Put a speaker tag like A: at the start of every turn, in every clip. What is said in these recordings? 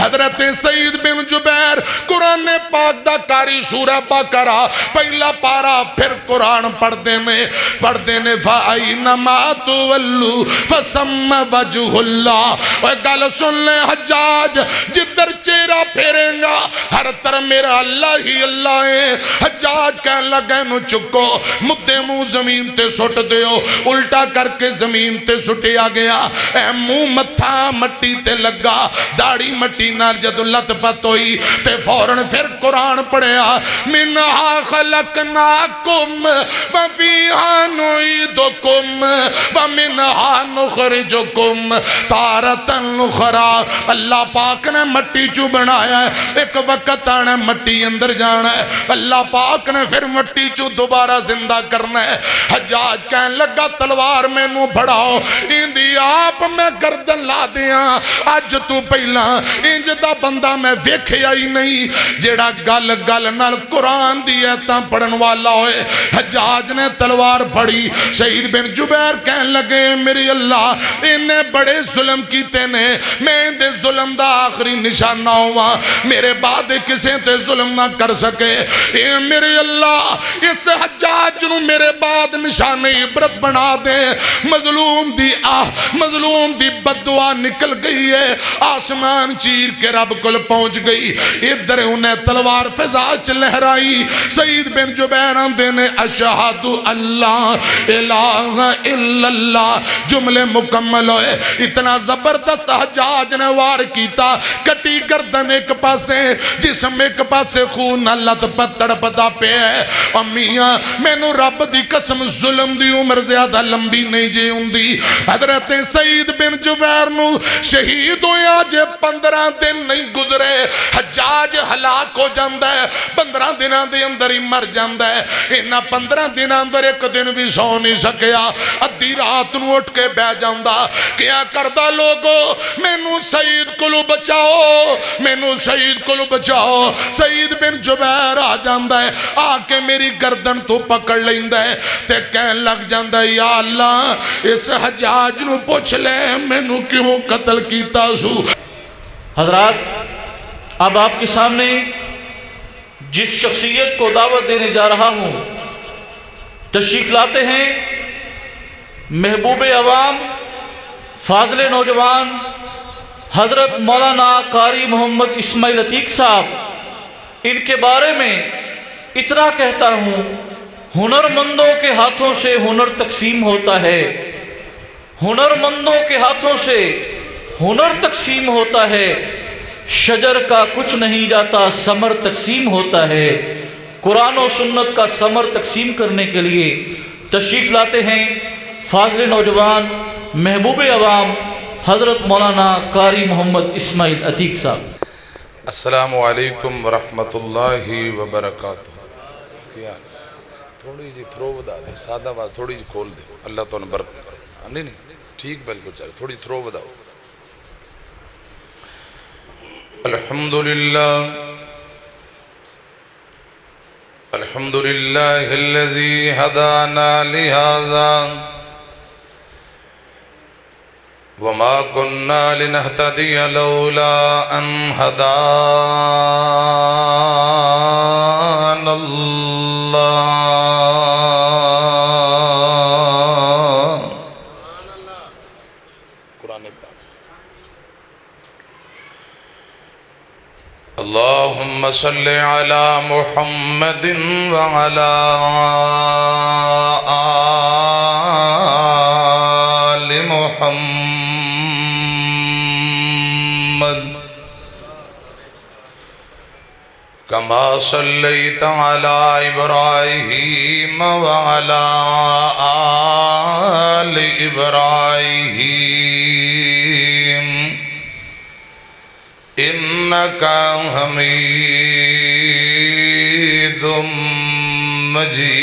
A: حضرت سعید بن جبیر قرآن پاک دا قاری سورہ بقرہ پہلا پارا پھر قرآن پڑھ دینے فَأَيْنَمَا تُوَلُّوا فَثَمَّ وَجْهُ اللَّهِ اور گل سن لیں حجاج جدر چہرہ پھیریں گا ہر طرح میرا اللہ ہی اللہ ہے حجاج کہنے لگے نو چکو مدے منہ زمین تے سٹ دیو الٹا کر کے زمین تے سٹیا گیا اے منہ متھا مٹی تے لگا داڑھی مٹی نال جدو لت پت ہوئی تے فوراں پھر قرآن پڑھیا منہا خلقناکم وفیہا نعیدکم ومنہا نخرجکم تارتن اخرى اللہ پاک نے مٹی چو بنایا ہے ایک وقت آنا مٹی اندر جانا ہے اللہ پاک نے پھر مٹی چو دوبارہ زندہ کرنا ہے حجاج کہنے لگا تلوار میں نو بڑھاؤ اندی آپ میں گردن لا دیا آج تو پہلا انج دا بندہ میں ویکھیا ہی نہیں جیڑا گل گل نال قرآن دی ایتاں پڑھن والا ہوئے حجاج نے تلوار پڑھی سعید بن جبیر کہنے لگے میری اللہ انہیں بڑے ظلم کیتے نے میں دے ظلم دا آخری نشان نہ ہوا میرے بعد کسے تے ظلم نہ کر سکے اے میرے اللہ اس حجاج نو میرے بعد نشان عبرت بنا دے مظلوم دی مظلوم دی بددعا نکل گئی ہے آسمان چیر کے رب کل پہنچ گئی ادھر انہیں تلوار فضا چ لہرائی سعید بن جبیر آندے نے اشہد اللہ الہ الا اللہ جملے مکمل ہوئے اتنا زبردست حجاج نے وار کیتا کٹی گردن ایک پاسے جسم ایک پاسے خون اللہ پتڑ پتا پہ ہے امیاں میں نو رب دی قسم ظلم دی عمر زیادہ لمبی نہیں جے ہوندی حضرت سعید بن جبیر نو شہید ہویا جے 15 دن نہیں گزرے حجاج ہلاک ہو جاندہ ہے 15 دنوں دے اندر ہی مر جاندہ ہے انہا 15 دنوں اندر ایک دن بھی سو نہیں سکیا ادھی رات نو اٹھ کے بہ جاندہ کیا کردہ لوگو میں نو سعید کلو بچاؤ میں نو سعید کلو بچاؤ سعید بن جبیر آ جاندہ ہے آ کے میری گردن تو پکڑ لیندہ ہے تے کہن لگ جاندہ ہے یا اللہ اس حجاج نو پوچھ لے میں نو کیوں قتل کیتا سو
B: حضرات اب آپ کے سامنے جس شخصیت کو دعوت دینے جا رہا ہوں تشریف لاتے ہیں محبوب عوام فاضل نوجوان حضرت مولانا قاری محمد اسماعیل عتیق صاحب ان کے بارے میں اتنا کہتا ہوں ہنرمندوں کے ہاتھوں سے ہنر تقسیم ہوتا ہے ہنرمندوں کے ہاتھوں سے ہنر تقسیم ہوتا ہے شجر کا کچھ نہیں جاتا ثمر تقسیم ہوتا ہے قرآن و سنت کا ثمر تقسیم کرنے کے لیے تشریف لاتے ہیں فاضل نوجوان محبوب عوام حضرت مولانا قاری محمد اسماعیل عتیق صاحب
A: السلام علیکم ورحمت اللہ وبرکاتہ کیا تھوڑی جی تھرو بدا دیں سادہ بات تھوڑی جی کھول دیں اللہ تو نبر نہیں ٹھیک بالکل چاہے تھوڑی تھرو بداؤ الحمدللہ الذی ہدانا لہذا وما كنا لنهتدي لولا ان هدانا اللہ اللہم صل علی محمد وعلی آل محمد کما صلیت علی ابراہیم وعلی آل ابراہیم انکا حمید مجید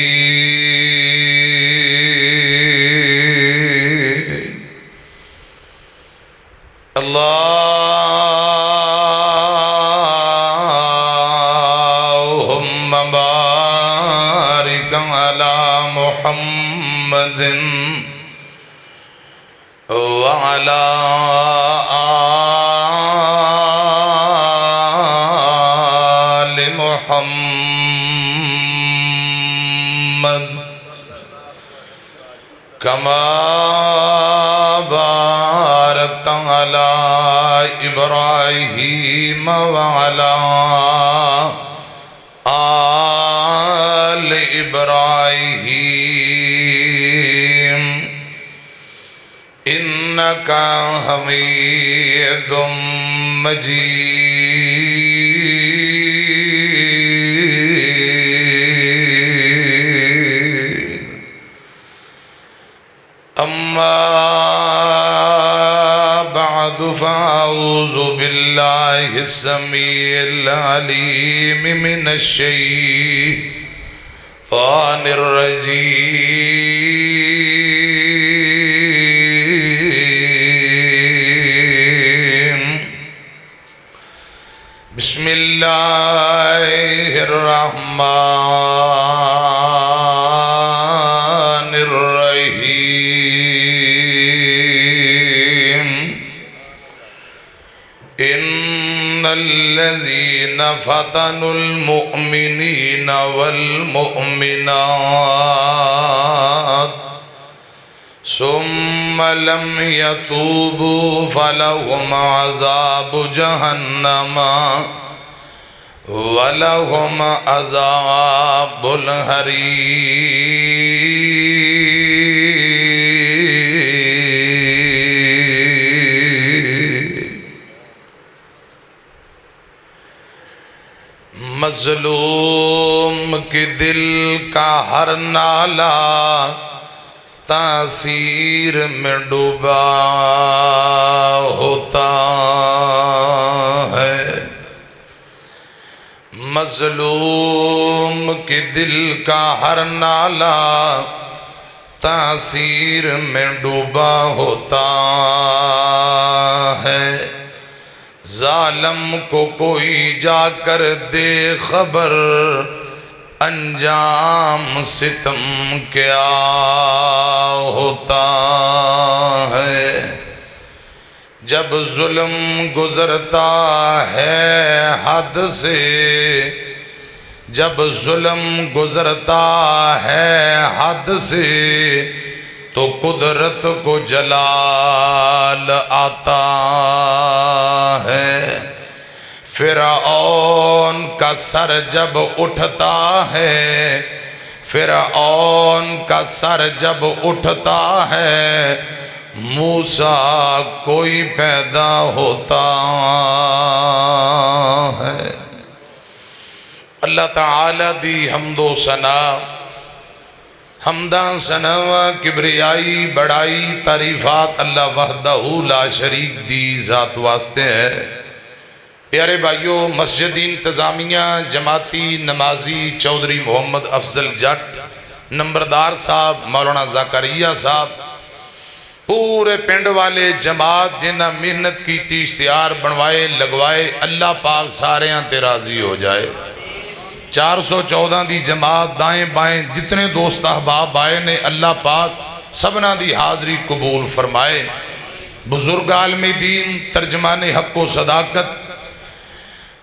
A: اللہم بارک علی محمد وعلی محمد كما باركت على إبراهيم وعلى آل إبراهيم إنك حميد مجيد أما بعد فأعوذ بالله السميع العليم من الشيطان الرجيم بسم الله الرحمن الرحيم إن الذين فتنوا المؤمنين والمؤمنات ثم لم يتوبوا فلهم عذاب جهنم ولهم عذاب الحريق مظلوم کے دل کا ہر نالا تاثیر میں ڈوبا ہوتا ہے مظلوم کے دل کا ہر نالا تاثیر میں ڈوبا ہوتا ہے ظالم کو کوئی جا کر دے خبر انجام ستم کیا ہوتا ہے جب ظلم گزرتا ہے حد سے جب ظلم گزرتا ہے حد سے تو قدرت کو جلال آتا ہے فرعون کا سر جب اٹھتا ہے فرعون کا سر جب اٹھتا ہے موسیٰ کوئی پیدا ہوتا ہے اللہ تعالی دی حمد و ثنا حمداں ثنا و کبریائی بڑائی تعریفات اللہ وحدہ لا شریک دی ذات واسطے ہے پیارے بھائیو مسجد انتظامیہ جماعتی نمازی چودھری محمد افضل جٹ نمبردار صاحب مولانا زکریا صاحب پورے پنڈ والے جماعت جنہ محنت کی تھی اشتہار بنوائے لگوائے اللہ پاک سارے تے راضی ہو جائے 414 دی جماعت دائیں بائیں جتنے دوست احباب آئے نے اللہ پاک سبنا دی حاضری قبول فرمائے بزرگ عالم دین ترجمان حق و صداقت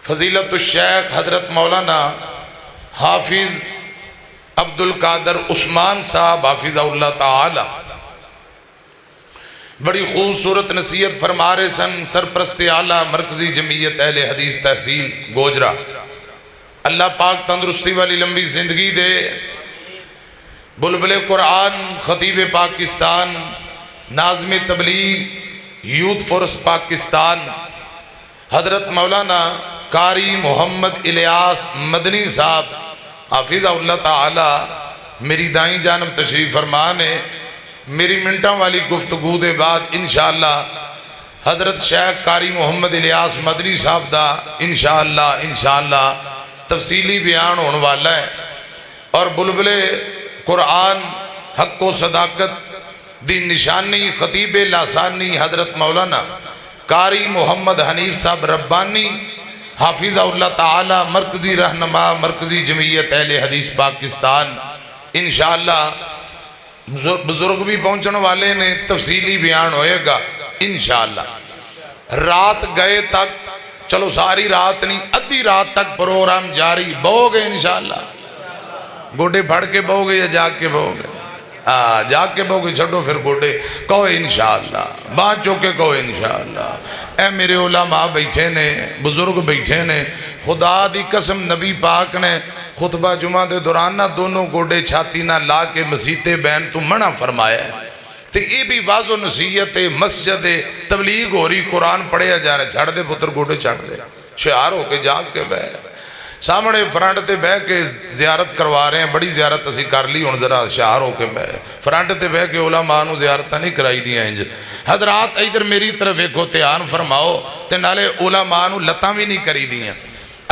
A: فضیلت الشیخ حضرت مولانا حافظ عبدالقادر عثمان صاحب حافظ اللہ تعالی بڑی خوبصورت نصیحت فرما رہے سن سرپرست اعلیٰ مرکزی جمعیت اہل حدیث تحصیل گوجرا اللہ پاک تندرستی والی لمبی زندگی دے بلبل قرآن خطیب پاکستان ناظم تبلیغ یوتھ فورس پاکستان حضرت مولانا قاری محمد الیاس مدنی صاحب حافظ اللہ تعالی میری دائیں جانب تشریف فرمان ہے میری منٹوں والی گفتگو دے بعد انشاءاللہ حضرت شیخ قاری محمد الیاس مدنی صاحب دا انشاءاللہ تفصیلی بیان ہونے والا ہے اور بلبل قرآن حق و صداقت دی نشانی خطیب لاسانی حضرت مولانا قاری محمد حنیف صاحب ربانی حافظ اللہ تعالی مرکزی رہنما مرکزی جمعیت اہل حدیث پاکستان انشاءاللہ بزرگ بھی پہنچنے والے نے تفصیلی بیان ہوئے گا انشاءاللہ رات گئے تک چلو ساری رات نہیں ادھی رات تک پروگرام جاری، بہو گے انشاءاللہ؟ گوڑے پھڑ کے بہو گے یا جاگ کے بہو گے؟ جاگ کے بہو گے، چھڑو پھر گوڑے، کہو انشاءاللہ، بات چوکے کہو انشاءاللہ۔ اے میرے علماء بیٹھے نے، بزرگ بیٹھے نے، خدا دی قسم نبی پاک نے خطبہ جمعہ دے دوران نہ دونوں گوڑے چھاتی نہ لا کے مسیتے بین تو منع فرمایا ہے۔ تو یہ بھی واضح و نصیحت مسجد تبلیغ ہو رہی، قرآن پڑھیا جا رہا، چھڑ دے پتر گوڑے چھڑ دے، شعار ہو کے جاگ کے بے سامنے فرنٹ تے بے کے زیارت کروا رہے ہیں، بڑی زیارت اسی کر لی، ان ذرا شعار ہو کے بے فرنٹ تے بے کے علماء نو زیارتہ نہیں کرائی دیا انج۔ حضرات ادھر میری طرف ایک دھیان فرماؤ تے نالے علماء نو لتاں بھی نہیں کری دیا۔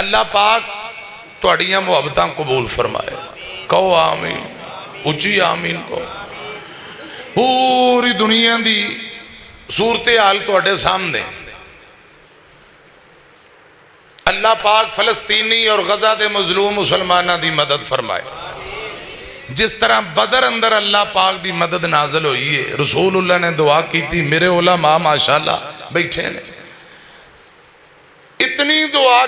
A: اللہ پاک تہاڈیاں محبتاں قبول فرمائے، کہو آمین، اچھی آمین کو۔ پوری دنیا دی صورتحال تہاڈے سامنے، اللہ پاک فلسطینی اور غزہ دے مظلوم مسلمانہ دی مدد فرمائے۔ جس طرح بدر اندر اللہ پاک دی مدد نازل ہوئی ہے، رسول اللہ نے دعا کی تھی، میرے علماء ماشاءاللہ بیٹھے نے اتنی دعا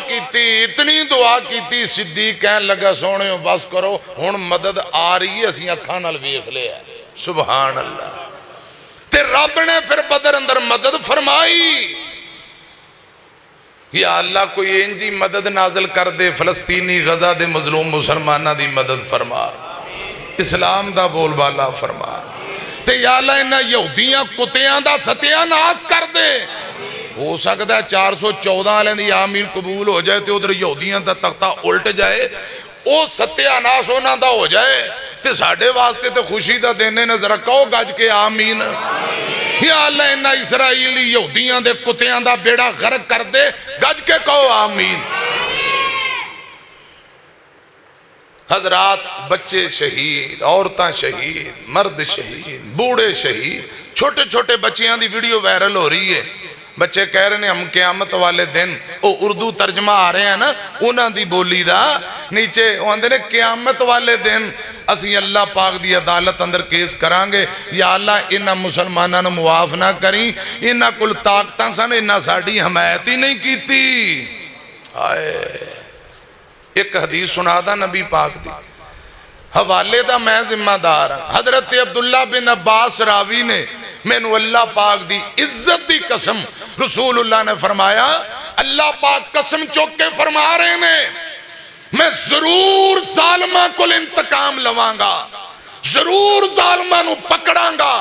A: کی تھی، صدیق کہنے لگا سونے ہو بس کرو، ہن مدد آ رہی ہے، اسی اکھاں نال ویکھ لیا۔ سبحان اللہ۔ تے رب نے پھر بدر اندر مدد فرمائی، یا اللہ کوئی انجی مدد نازل کر دے، فلسطینی غزہ دے مظلوم مسلمانہ دی مدد فرما، اسلام دا بول بالا فرما، تے یا اللہ انہاں یہودیاں کتیاں دا ستیہ ناس کر دے۔ ہو سکتا ہے 414 والے دی آمین قبول ہو جائے تے ادھر یہودیاں دا تختہ الٹ جائے، او ستیہ ناس ہونا دا ہو جائے تے ساڑھے واسطے تے خوشی دا دینے نظر کہو گج کے آمین۔ یا اللہ انہاں اسرائیلی یہودیاں دے کتیاں دا بیڑا غرق کر دے، گج کے کہو آمین۔ حضرات بچے شہید، عورتاں شہید، مرد شہید، بوڑھے شہید، چھوٹے چھوٹے بچیاں دی ویڈیو وائرل ہو رہی ہے، بچے کہہ رہے ہیں ہم قیامت والے دن، او اردو ترجمہ آ رہے ہیں نا انہاں دی بولی دا، نیچے وہ اندر نے قیامت والے دن اسی اللہ پاک دی عدالت اندر کیس کرانگے، یا اللہ انہاں مسلمانہ نے معاف نہ کریں، انہاں کل طاقتاں سن، انہاں ساڑھی حمایت ہی نہیں کیتی۔ ایک حدیث سنا دا نبی پاک دی، حوالے دا میں ذمہ دار، حضرت عبداللہ بن عباس راوی نے میں نو اللہ پاک دی عزت دی قسم، رسول اللہ نے فرمایا اللہ پاک قسم چوک کے فرما رہے نے میں ضرور ظالمہ کو انتقام لوانگا، ضرور ظالمہ نو پکڑاں گا،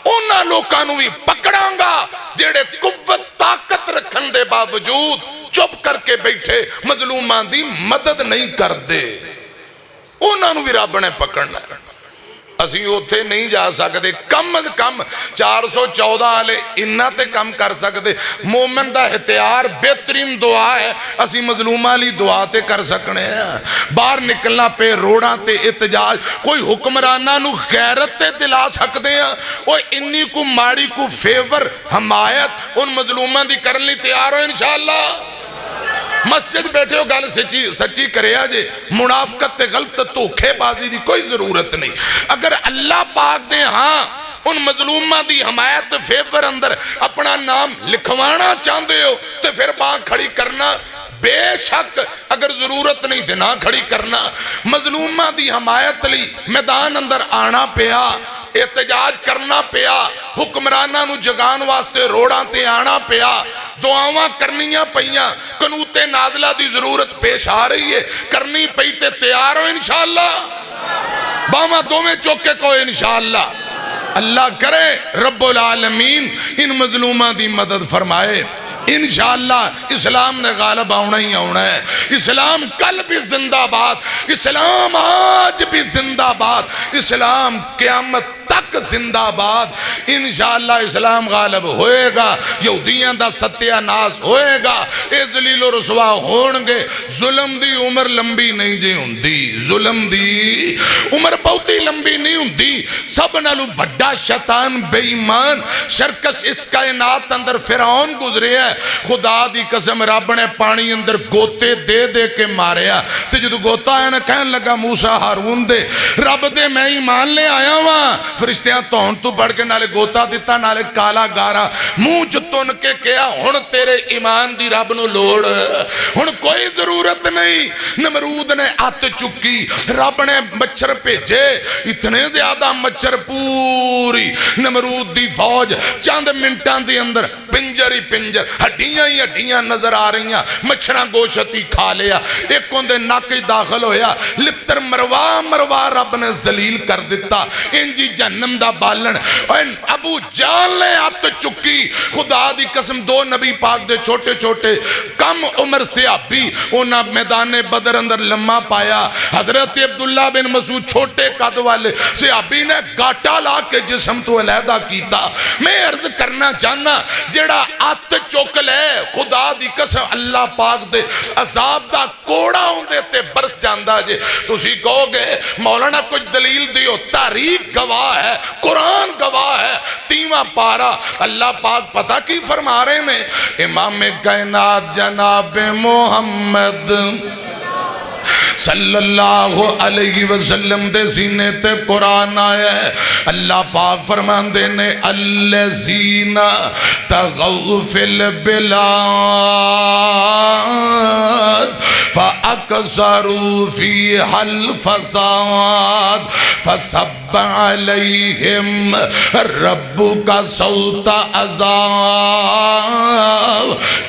A: انہاں لوکاں نو بھی پکڑاں گا جیڑے قوت طاقت رکھن دے باوجود چپ کر کے بیٹھے مظلومان دی مدد نہیں کر دے، انہاں نو بھی رب نے پکڑنا ہے۔ اسی ہوتے نہیں جا سکتے، کم از کم 414 آلے انہاں تے کم کر سکتے، مومن دا احتیار بہترین دعا ہے، اسی مظلومہ لی دعا تے کر سکنے ہیں، باہر نکلنا پہ روڑاں تے احتجاج، کوئی حکمرانہ نو غیرت تے دلا سکتے ہیں، وہ انی کو ماڑی کو فیور حمایت ان مظلومہ دی کرن لی تیار ہو انشاءاللہ۔ مسجد بیٹھے ہو گل سچی کرے آجے، منافقت تے غلط دھوکے بازی دی کوئی ضرورت نہیں۔ اگر اللہ پاک دے ہاں ان مظلومہ دی حمایت فیور اندر اپنا نام لکھوانا چاہتے ہو تو پھر بات کھڑی کرنا، بے شک اگر ضرورت نہیں تھے نہ کھڑی کرنا، مظلومہ دی حمایت لی میدان اندر آنا پیا، احتجاج کرنا پیا، حکمرانہ نو جگان واسطے روڑاں تے آنا پیا، دعاواں کرنیاں پئیاں، قنوت نازلہ دی ضرورت پیش آ رہی ہے، کرنی پئی تے تیار ہو انشاءاللہ، باما دو میں چوکے کو انشاءاللہ۔ اللہ کرے رب العالمین ان مظلومہ دی مدد فرمائے، انشاءاللہ اسلام نے غالب آنا ہی آنا ہے، اسلام کل بھی زندہ باد، اسلام آج بھی زندہ باد، اسلام قیامت تک زندہ باد، انشاءاللہ اسلام غالب ہوئے گا، یہودیاں دا ستیہ ناس ہوئے گا، اے ذلیل و رسوا ہونگے، ظلم دی عمر لمبی نہیں جے ہوندی، ظلم دی عمر بہتی لمبی نہیں ہوندی، سب نالو بڑا شیطان بے ایمان شرکس اس کائنات اندر فرعون گزرے ہے، خدا دی قسم رب نے پانی اندر گوتے دے دے کے ماریا، تو جدو گوتا ہے نا کہنے لگا موسیٰ ہارون دے رب دے میں ایمان لے آیا ہوا، فرشتے بچتیاں تون تو بڑھ کے نالے گوتا دیتا نالے کالا گارا منہ چ تن کے کیا ہن تیرے ایمان دی رب نو لوڑ ہن کوئی ضرورت نہیں نمرود نے ات چکی رب نے مچھر بھیجے اتنے زیادہ مچھر پوری نمرود دی فوج چند منٹاں دے اندر پنجر ہی پنجر ہڈیاں ہی ہڈیاں نظر آ رہی ہیں مچھراں گوشتی کھا لیا ایک اندے ناک داخل ہویا لپتر مروا مروا رب نے ذلیل کر دیتا انجی جہنم دا بالن ابو جال نے ات چکی خدا دی قسم دو نبی پاک دے چھوٹے چھوٹے کم عمر صحابی انہاں میدان بدر اندر لمحہ پایا حضرت عبداللہ بن مسعود چھوٹے قد والے صحابی نے گاٹا لا کے جسم تو علیحدہ کیتا میں عرض کرنا چاہنا جڑا ات چک لے خدا دی قسم اللہ پاک دے عذاب دا کوڑا ہوندے تے برس جاندہ جے تسی کہو گے مولانا کچھ دلیل دیو تاریخ گواہ ہے قرآن گواہ ہے 3واں پارہ اللہ پاک پتہ کی فرما رہے ہیں امام کائنات جناب محمد صلی اللہ علیہ وسلم دے سینے تے قرآن آیا ہے اللہ پاک فرمان دینے الذین تغوا فی البلاد فاکثروا فیہا الفساد فصب علیہم ربک صوت عذاب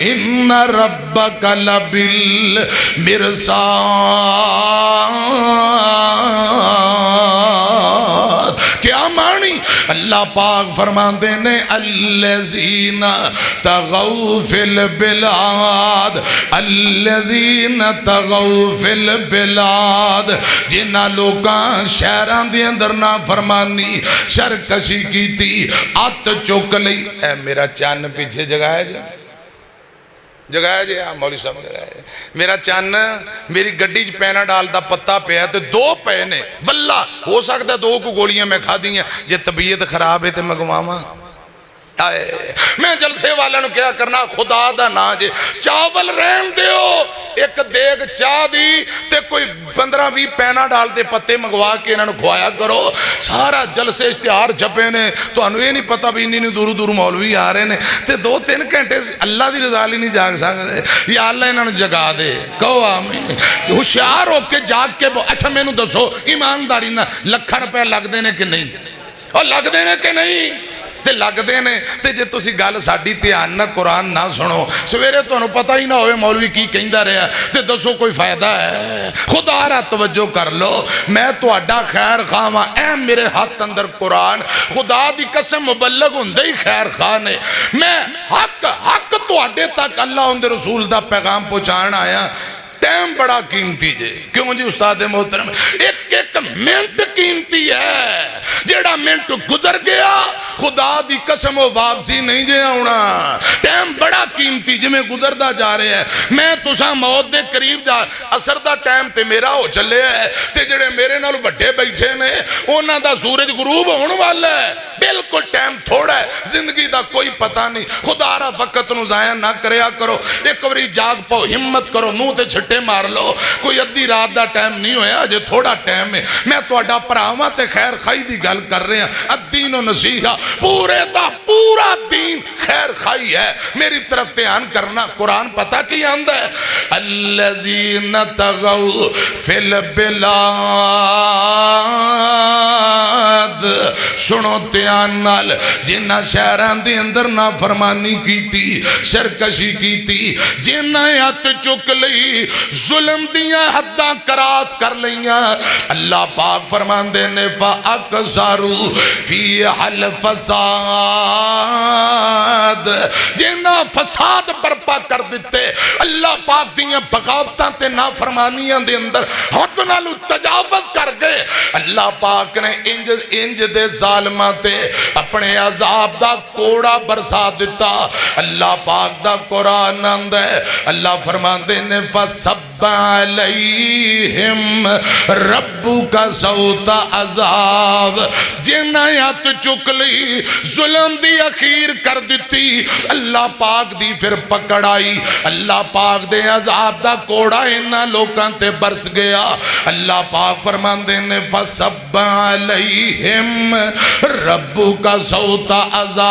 A: ان ربک لبالمرصاد کیا معنی اللہ پاک فرماندے نے الذین تغوا فی البلاد الذین تغوا فی البلاد جنہ لوگاں شہران دی اندر نا فرمانی شرکشی کی تھی ات چوک لئی اے میرا چان پیچھے جگایا جائے جگایا جائے مولی صاحب جگایا جائے میرا چان میری گڈی چ پینا ڈال دا پتا پیا تے 2 پینے واللہ ہو سکتا 2 کو گولیاں میں کھا دی ہیں جے طبیعت خراب ہے تے میں گواما میں جلسے والا نو کیا کرنا خدا دا نا جے چاول رہن دیو ایک دیگ چاہ دی تے کوئی 15-20 پینا ڈال دے پتے منگوا کے انہوں نے کھوایا کرو سارا جلسے اشتہار چھپے نے تو انہوں یہ نہیں پتا بھی انہوں دور دور مولوی آ رہے ہیں تے 2-3 گھنٹے اللہ دی رضا لی نہیں جاگ سکتے یا اللہ انہوں نے جگا دے کہو آمین ہوشیار ہو کے جاگ کے اچھا میں نو دسو ایمانداری نہ لکھاں روپے لگ دینے کہ نہیں اور لگ دینے کہ نہیں تے لگ دینے تے جے تسی گل ساڈی دھیان نہ قرآن نہ سنو سویرے تانوں پتہ ہی نہ ہوئے مولوی کی کہندا رہیا تے دسو کوئی فائدہ ہے خدا را توجہ کر لو میں تہاڈا خیر خواہ ہاں اے میرے ہاتھ اندر قرآن خدا دی قسم مبلغ ہوندے ہی خیر خواہ نے میں حق تہاڈے تک اللہ اندے رسول دا پیغام پہنچان آیا ٹائم بڑا قیمتی جے کیوں جی استاد محترم ایک منٹ قیمتی ہے جیڑا منٹ گزر گیا خدا دی قسم و واپسی نہیں جے آونا ٹائم بڑا قیمتی جی میں گزردہ جا رہے ہیں میں تساں موت دے قریب جا اثر دا ٹائم تے میرا ہو چلے ہے تے جڑے میرے نال بڑے بیٹھے نے اونا دا سورج غروب ہونے والا ہے بالکل ٹائم تھوڑا ہے زندگی دا کوئی پتہ نہیں خدا را وقت نو ضائع نہ کریا کرو ایک وری جاگ پاؤ ہمت کرو منہ تے چھٹے مار لو کوئی ادھی رات دا ٹائم نہیں ہویا جے تھوڑا ٹائم ہے میں تہاڈا پراواں تے خیر خائی دی گل کر رہے ہیں الدین و نصیحہ پورے دا پورا دین خیر خائی ہے میری طرف دھیان کرنا قرآن پتہ کی آندا ہے الذین تغوا فی البلاد سنو دھیان نال جنہ شہران دے اندر نافرمانی کی تھی سرکشی کی تھی جنہ ہاتھ چک لئی ظلم دیاں حداں کراس کر لیاں اللہ پاک فرمان دینے فَأَكْثَرُوا فِيهَا الْفَسَادِ جنہ فساد برپا کر دیتے اللہ پاک دیاں بغاوتاں تے نافرمانیاں دے اندر حد نالو تجاوز کر گئے اللہ پاک نے انج دے ظالمہ تے اپنے عذاب دا کوڑا برسا دیتا اللہ پاک دا قرآن اندر اللہ فرمان دینے فَسَبَّ فصب علیہم ربک صوت عذاب جنہیں ہاتھ چک لی ظلم دی اخیر کر دیتی اللہ پاک دی پھر پکڑ آئی اللہ پاک دے عذاب دا کوڑا انہاں لوکاں تے برس گیا اللہ پاک فرماندے نے فصب علیہم ربک صوت عذاب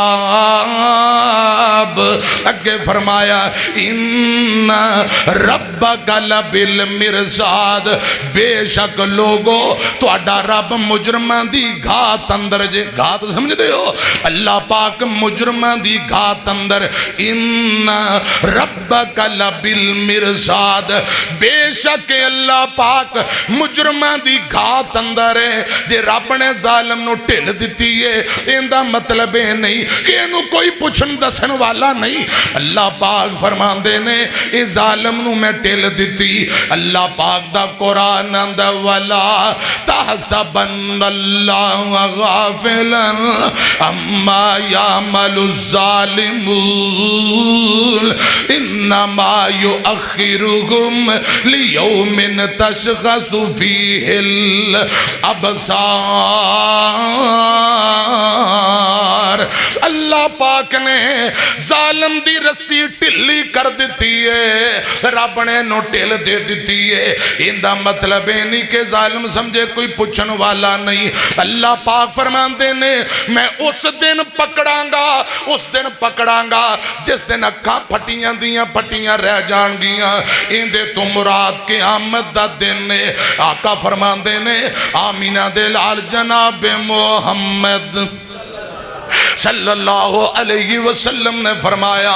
A: اگے فرمایا ان ربک لبالمرصاد بے شک لوگو تہاڈا رب مجرماں دی گھات اندر جے گھات سمجھ دے ہو اللہ پاک مجرماں دی گھات اندر ان ربک لبالمرصاد بے شک اللہ پاک مجرماں دی گھات اندر ہے جے رب نے ظالم نو ٹھل دیتی ہے ایندا مطلب ہے نہیں کہ اینو کوئی پوچھن دسن والا نہیں اللہ پاک فرماندے نے اے ظالم نو میں ٹھل دیتی اللہ پاک دا قرآن اندر ولا تحسبن اللہ غافلا اما یعمل الظالمون انما یؤخرهم لیوم تشخص فیہ الابصار اللہ پاک نے ظالم دی رسی ٹلی کر دیتی ہے رب نے نو ٹل دے دیتی ہے اندہ مطلب ہے نہیں کہ ظالم سمجھے کوئی پوچھن والا نہیں اللہ پاک فرماندے نے میں اس دن پکڑاں گا جس دن اکھاں پھٹیاں دیاں پھٹیاں رہ جان گیاں اندے تو مراد قیامت دا دن نے آقا فرماندے نے آمینہ دے لال جناب محمد صلی اللہ علیہ وسلم نے فرمایا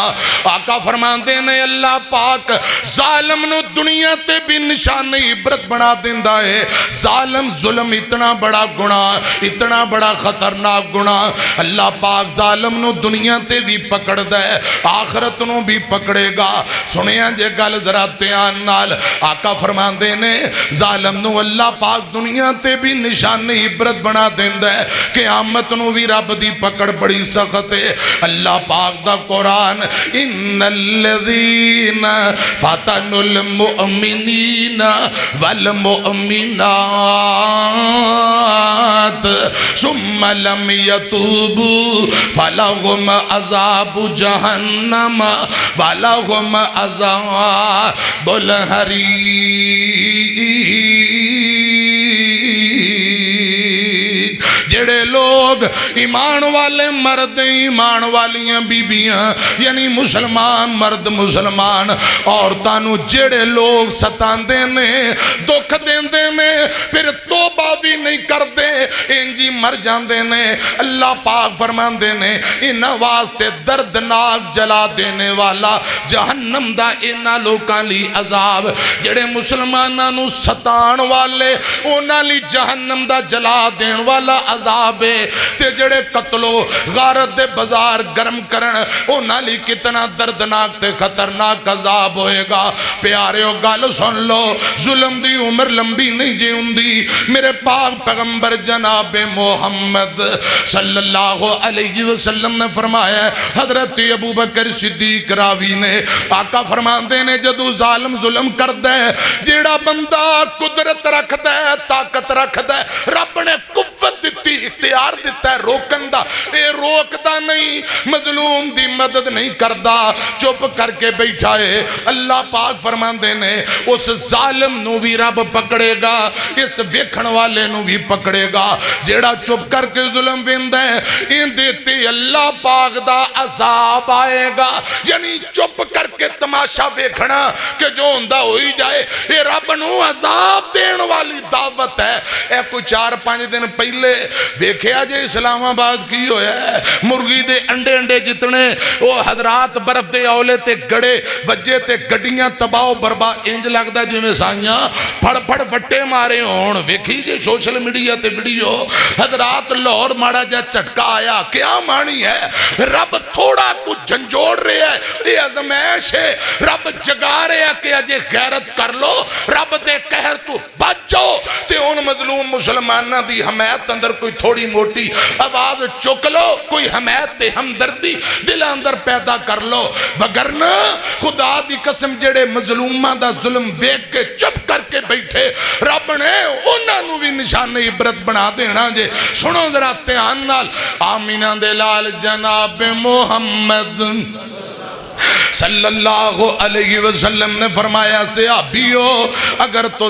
A: آقا فرماندے نے اللہ پاک ظالم نو دنیا تے بھی نشان عبرت بنا دیندہ ہے ظالم ظلم اتنا بڑا گناہ اتنا بڑا خطرناک گناہ اللہ پاک ظالم نو دنیا تے بھی پکڑ دے آخرت نو بھی پکڑے گا سنیاں جے گل ذرا تیان نال آقا فرماندے نے ظالم نو اللہ پاک دنیا تے بھی نشان عبرت بنا دیندہ ہے قیامت نو بھی رب دی پکڑ بڑی سخت ہے اللہ پاک دا قرآن ان الذین فتنوا المؤمنین والمؤمنات ثم لم يتوبوا فلهم عذاب جہنم ولهم عذاب الحریق جڑے لوگ ایمان والے مرد ایمان والیاں بیبیاں یعنی مسلمان مرد مسلمان عورتانو جڑے لوگ ستاندے نے دکھ دیندے نے پھر توبہ بھی نہیں کردے انجی مر جاندے نے اللہ پاک فرماندے نے ان واسطے دردناک جلا دینے والا جہنم دا انہا لوکاں لی عذاب جڑے مسلمانانو ستان والے انہا لی جہنم دا جلا دین والا عذاب ہے تے جڑے قتلو غارت دے بازار گرم کرن انہاں لی کتنا دردناک تے خطرناک عذاب ہوئے گا پیاریو گال سن لو ظلم دی عمر لمبی نہیں جی ہوندی میرے پاک پیغمبر جناب محمد صلی اللہ علیہ وسلم نے فرمایا حضرت ابو بکر صدیق راوی نے آقا فرماندے نے جدو ظالم ظلم کر دے جیڑا بندہ قدرت رکھ دے طاقت رکھ دے رب نے قوت دیتی اختیار دیتا ہے روکن دا اے روک دا نہیں مظلوم دی مدد نہیں کردہ چپ کر کے بیٹھا ہے اللہ پاک فرماندے نے اس ظالم نو بھی رب پکڑے گا اس ویکھن والے نو بھی پکڑے گا جیڑا چپ کر کے ظلم ویندہ ہے ان دیتے اللہ پاک دا عذاب آئے گا یعنی چپ کر کے تماشا ویکھنا کہ جو اندہ ہوئی جائے یہ رب نو عذاب دین والی دعوت ہے اے کوئی 4-5 دن پہلے ویکھیا جے اسلام آباد کی ہویا ہے مرغی دے انڈے جتنے وہ حضرات برف دے اولے تے گڑے وجے تے گڑیاں تباہ بربا انج لگدا جی میں سائیاں پھڑ وٹے مارے ہون ویکھی جے سوشل میڈیا تے ویڈیو حضرات لاہور ماڑا جا چٹکا آیا کیا مانی ہے رب تھوڑا کچھ جھنجوڑ رہے ہے یہ ازمائش ہے رب جگا رہے ہے کہ اجے غیرت کر لو رب دے قہر تو بچ جاؤ تے ان مظلوم مسلمانہ دی حمایت اندر کوئی تھوڑی موٹی آواز چک لو، کوئی حمایت تے ہمدردی دل اندر پیدا کر لو، وگرنہ خدا دی قسم جڑے مظلوماں دا ظلم ویکھ کے چپ کر کے بیٹھے رب نے انہاں نو بھی نشان عبرت بنا دینا جے۔ سنو ذرا دھیان نال، آمینہ دے لال جناب محمد صلی اللہ علیہ وسلم نے فرمایا صحابیو اگر تو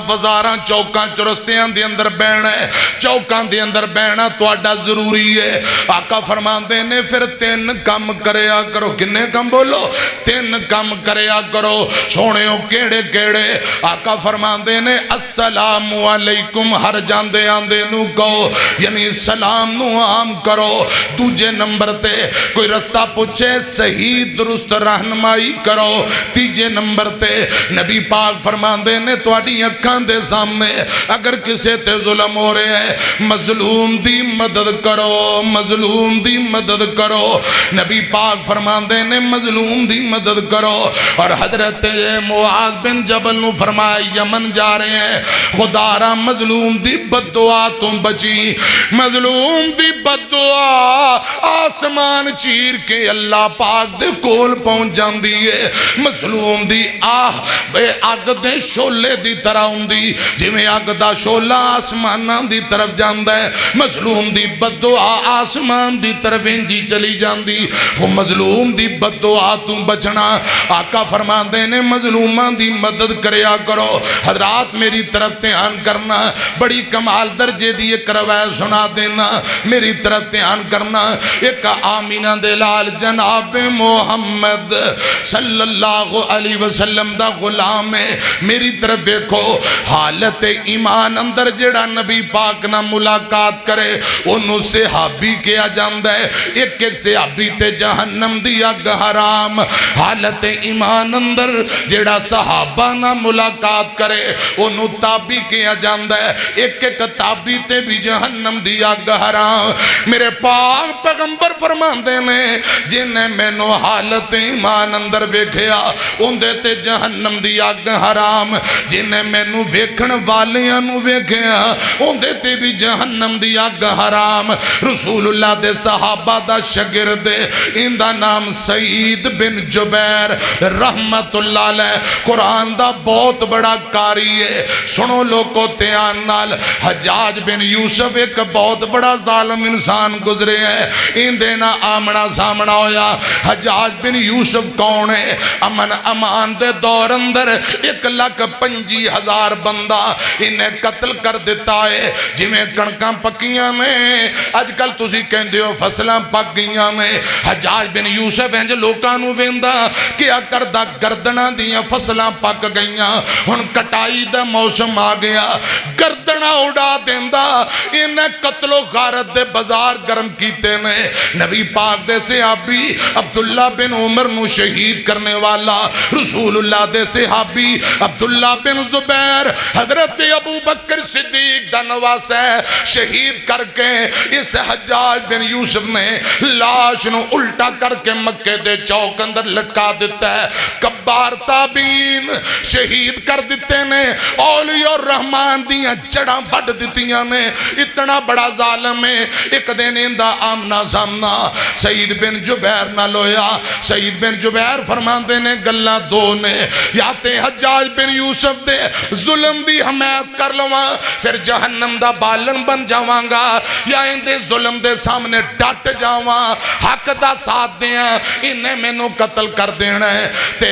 A: بازاراں چوکاں چرستیاں دے اندر بہنا ہے، چوکاں دے اندر بہنا تواڈا ضروری ہے، آقا فرماندے نے پھر 3 کم کریا کرو۔ کنے کم بولو؟ 3 کم کریا کرو۔ سونےو کیڑے کیڑے؟ آقا فرماندے نے السلام علیکم، ہر جاندے آندے نو کہو، یعنی سلام نو عام کرو۔ دوجے نمبر تے کوئی رستہ پوچھے صحیح درست رہنمائی کرو۔ تیجے نمبر تے نبی پاک فرماندے نے تواڈی اکھاں دے سامنے اگر کسے تے ظلم ہو رہے ہیں، مظلوم دی مدد کرو، مظلوم دی مدد کرو۔ نبی پاک فرماندے نے مظلوم دی مدد کرو۔ اور حضرت معاذ بن جبل نو فرمایا یمن جا رہے ہیں، خدا را مظلوم دی بد دعا تم بچی۔ مظلوم دی بد دعا آسمان چیر کے اللہ پاک دے کول پہنچ جاندی ہے۔ مظلوم دی آہ بے اگ دے شولے دی طرح ہوندی، جی میں اگ دا شولہ آسماناں دی طرف جاندہ ہے، مظلوم دی بد دعا آسمان دی طرف انجی چلی جاندی۔ وہ مظلوم دی بد دعا تم بچنا۔ آقا فرماندے نے مظلوماں دی مدد کریا کرو۔ حضرات میری طرف دھیان کرنا، بڑی کمال درجے دی ایک روایت سنا دینا، میری طرف دھیان کرنا۔ ایک آمینہ دے لال جناب محمد صلی اللہ علیہ وسلم دا غلام ہے، میری طرف دیکھو، حالت ایمان اندر جڑا نبی پاک نہ ملاقات کرے انہوں صحابی کیا جاندہ ہے۔ ایک ایک صحابی تے جہنم دی اگ حرام۔ حالت ایمان اندر جڑا صحابہ نہ ملاقات کرے انہوں تابی کیا جاندہ ہے۔ ایک ایک تابی تے بھی جہنم دی اگ حرام۔ میرے پاک پیغمبر فرماندے نے جنہیں میں نو حالت ایمان اندر ویکھیا اندے تے جہنم دی اگ حرام، جنہیں میں نو ویکھن والیاں نو ویکھیا اندے تے بھی جہنم دی اگ حرام۔ رسول اللہ دے صحابہ دا شگرد ان دا نام سعید بن جبیر رحمت اللہ علیہ، قرآن دا بہت بڑا قاری ہے۔ سنو لوگو دھیان نال، حجاج بن یوسف ایک بہت بڑا ظالم انسان گزرے ہیں، ان دینا آمنا سامنا ہویا۔ حجاج بن یوسف کون ہے؟ امن امان دے دور اندر 1,25,000 بندہ انہیں قتل کر دیتا ہے۔ جی میں کڑکاں پکیاں میں آج کل تسی کہندے ہو فصلاں پک گئیاں میں، حجاج بن یوسف ہیں جو لوکانو ویندا کیا کردہ گردناں دیاں فصلاں پک گئیاں، ہن کٹائی دا موسم آ گیا، گردناں اڑا دیندا، انہیں قتل و غارت دے بازار گرم کیتے نے۔ نبی پاک دے صحابی عبداللہ بن عمر نو شہید کرنے والا، رسول اللہ دے صحابی عبداللہ بن زبیر حضرت ابو بکر صدیق دا نواس ہے، شہید کر کے اس حجاج بن یوسف نے لاش نو الٹا کر کے مکے دے چوک اندر لٹکا دیتا ہے۔ کبار تابین شہید کر دیتے نے، اولیاء الرحمن دیاں جڑاں بڑھ دیتیاں نے، اتنا بڑا ظالم ہے۔ ایک دن اندہ آمنا سامنا سعید بن جبیر نہ لویا۔ سعید بن جبیر فرماندے نے گلہ دو نے، یا تے حجاج بن یوسف دے ظلم دی حمایت کر لواں پھر جہنم دا بالن بن جاواں گا، یا ان دے ظلم دے سامنے ڈٹ جاواں، حق دا ساتھ دیاں، انہیں میں نو قتل کر دینا ہے۔ تے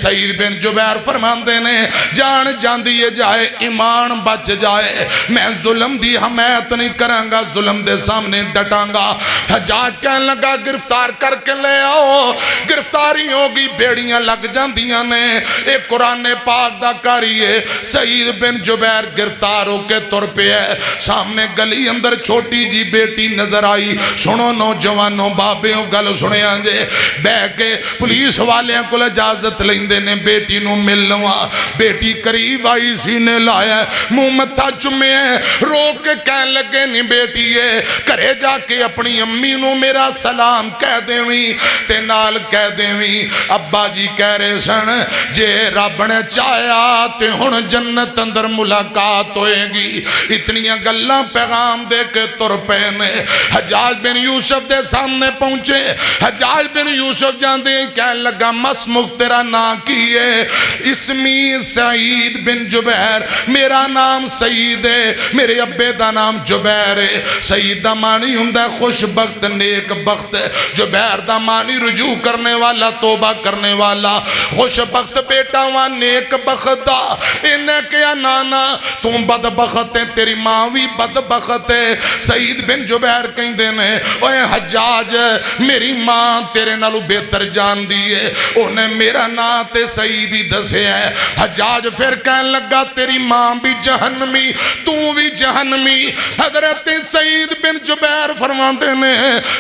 A: سعید بن جبیر فرماندے نے جان جاندی جائے ایمان بچ جائے، میں ظلم دی حمایت نہیں کروں گا، ظلم دے سامنے ڈٹاں گا۔ حجاج کہنے لگا گرفتار کر کے لے آؤ، گرفتاری ہوگی، بیڑیاں لگ جاندیاں نے۔ ایک قرآن پاک دا کاری ہے، سعید بن جبیر گرفتار ہو کے تر پہ ہے، سامنے گلی اندر چھوٹی جی بیٹی نظر آئی۔ سنو نوجوانوں بابیوں گل سنے آنجے، بے کے پولیس والیاں کو اجازت لیندے نے بیٹی نو مل لوا۔ بیٹی قریب آئی، سینے لایا، منہ متھا چمے ہیں، رو کے کہنے لگے نہیں بیٹی ہے، کرے جا کے اپنی امی نو میرا سلام کہہ دیویں، تے نال کہہ کہہ دیویں ابا جی کہہ رہے سن جے رب نے چاہیا تے ہن جنت اندر ملاقات ہوئے گی اتنیاں گلاں پیغام دے کے تر پے نے حجاج بن یوسف دے سامنے پہنچے حجاج بن یوسف جاندے کہنے لگا مسمک تیرا نام کی ہے اسمی سعید بن جبیر میرا نام سعید ہے میرے ابے دا نام جبیر ہے سعید دا معنی ہوندا ہے خوش بخت نیک بخت جبیر دا معنی رجوع کرنے والا توبہ کرنے والا خوش بخت بیٹا وہاں نیک بخت دا انہیں کیا نانا تم بد بخت ہے تیری ماں بھی بد بخت ہے سعید بن جبیر کہیں دینے اوہ حجاج میری ماں تیرے نالو بہتر جان دیئے انہیں میرا نا تے سعیدی دسے ہے حجاج پھر کہنے لگا تیری ماں بھی جہنمی تو بھی جہنمی حضرت سعید بن جبیر فرمان دینے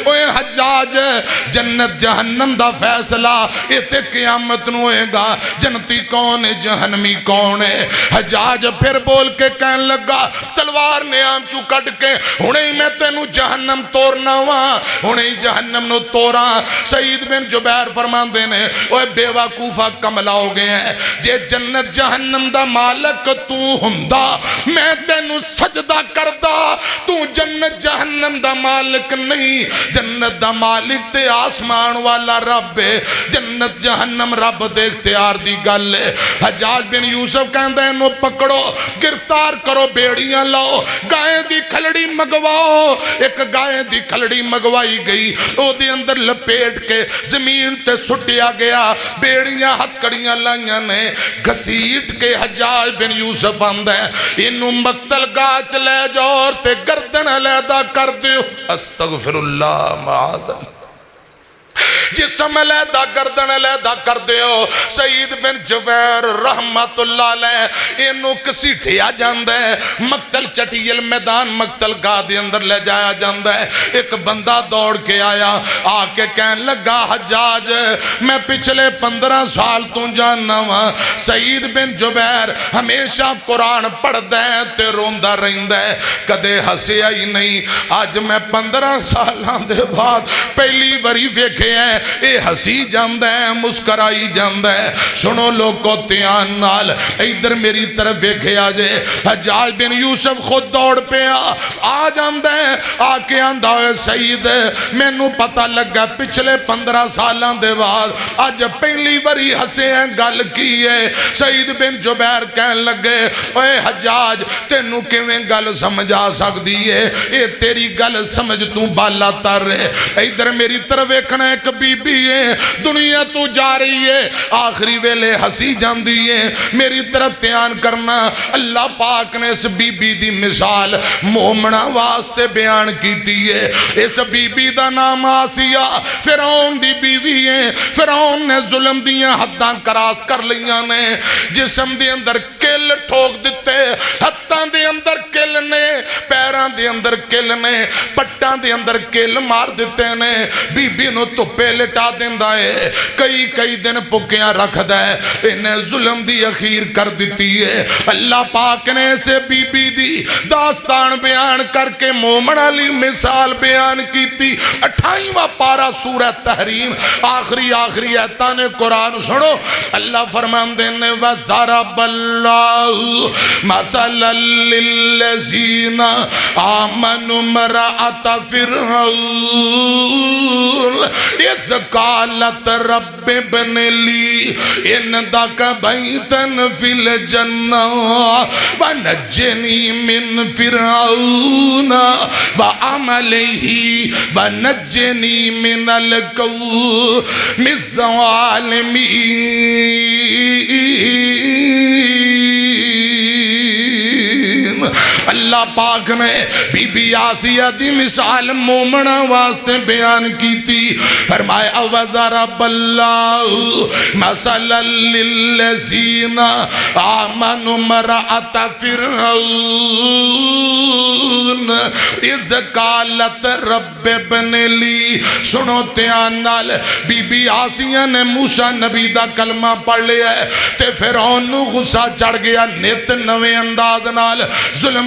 A: اوہ حجاج جنت جہنم دا فیصلہ اتے قیامت نو ہوئے گا جنتی کون ہے جہنمی کون ہے حجاج پھر بول کے کہنے لگا تلوار نے آم چو کٹ کے ہنہیں میں تینو جہنم تورنا ہوا ہنہیں جہنم نو تورا سعید بن جبیر فرمان دینے اوہ بے وقوفہ کملا ہو گئے ہیں جے جنت جہنم دا مالک تو ہمدا میں تینو سجدہ کردہ تو جنت جہنم دا مالک نہیں جنت دا مالک تے آسمان والا رب ہے جنت جہنم رب دے اختیار دی گل ہے حجاج بن یوسف کہندے انو پکڑو گرفتار کرو بیڑیاں لاؤ گائے دی کھلڑی مگواؤ ایک گائے دی کھلڑی مگوائی گئی او دی اندر لپیٹ کے زمین تے سٹیا گیا بیڑیاں ہتھ کڑیاں لائیاں نے گھسیٹ کے حجاج بن یوسف آندے انو مقتل گاچ لے جاؤ اور تے گردن علیحدہ کر دیو استغفر اللہ معاذ جسم علیحدہ گردن علیحدہ کر دیو سعید بن جبیر رحمت اللہ علیہ انو کسی ٹھیا جاندہ ہے مقتل چٹیل میدان مقتل گاہ دے اندر لے جایا جاندہ ہے ایک بندہ دوڑ کے آیا آکے کہنے لگا حجاج میں پچھلے 15 سال تو جاننا ہوا سعید بن جبیر ہمیشہ قرآن پڑھ دے تے روندہ رہندہ ہے کدے ہسیا ہی نہیں آج میں 15 سال دے بعد پہلی بری ویکھے ہیں اے ہسی جاندہ ہے مسکرائی جاندہ ہے سنو لوگو تیان نال ادھر میری طرف ویکھے آجے حجاج بن یوسف خود دوڑ پہ آ جاندہ ہے آکے آندہ ہے سعید میں نو پتہ لگا پچھلے 15 سالان دے بعد آج پہلی بری ہسے ہیں گل کی ہے سعید بن جبیر کہن لگے اے حجاج تینو کیویں گل سمجھا سک دیئے اے تیری گل سمجھ تو بالا تر ہے ادھر میری طرف ایکھنا ایک بی بی ہے دنیا تو جا رہی ہے آخری ویلے ہسی جان دیئے میری طرف تیان کرنا اللہ پاک نے اس بی بی دی مثال مومنہ واسطے بیان کی ہے اس بی بی دا نام آسیہ فرعون دی بیوی ہے فرعون نے ظلم دیاں حداں کراس کر لیاں نے جسم دے اندر کل ٹھوک دیتے ہتھاں دے اندر کل نے پیران دے اندر کل نے پٹان دے اندر کل مار دیتے نے بی بی نو تو پہ لٹا دیندہ ہے کئی دن پکیاں رکھ دے انہیں ظلم دی اخیر کر دیتی ہے اللہ پاک نے اسے بی بی دی داستان بیان کر کے مومن علی مثال بیان کی تھی 28واں پارہ سورہ تحریم آخری ایتان قرآن سنو اللہ فرمان دینے وَضَرَبَ اللَّهُ مَثَلًا لِلَّذِينَ آمَنُوا امْرَأَتَ فِرْعَوْنَ اِذْ قَالَتْ رَبِّ ابْنِ لِي عِندَكَ بَيْتًا فِي الْجَنَّةِ وَنَجِّنِي مِنْ فِرْعَوْنَ وَعَمَلِهِ وَنَجِّنِي مِنَ الْقَوْمِ الظَّالِمِينَ اللہ پاک نے بی بی آسیہ دی مثال مومنہ واسطے بیان کی تھی فرمائے وَضَرَبَ اللَّهُ مَثَلًا لِلَّذِينَ آمَنُوا امْرَأَتَ فِرْعَوْنَ اِذْ قَالَتْ رَبِّ ابْنِ لِي سنو تیان نال بی بی آسیہ نے موسیٰ نبی دا کلمہ پڑھ لیا ہے تے فرعون نو غصہ چڑھ گیا نیت نوے انداز نال ظلم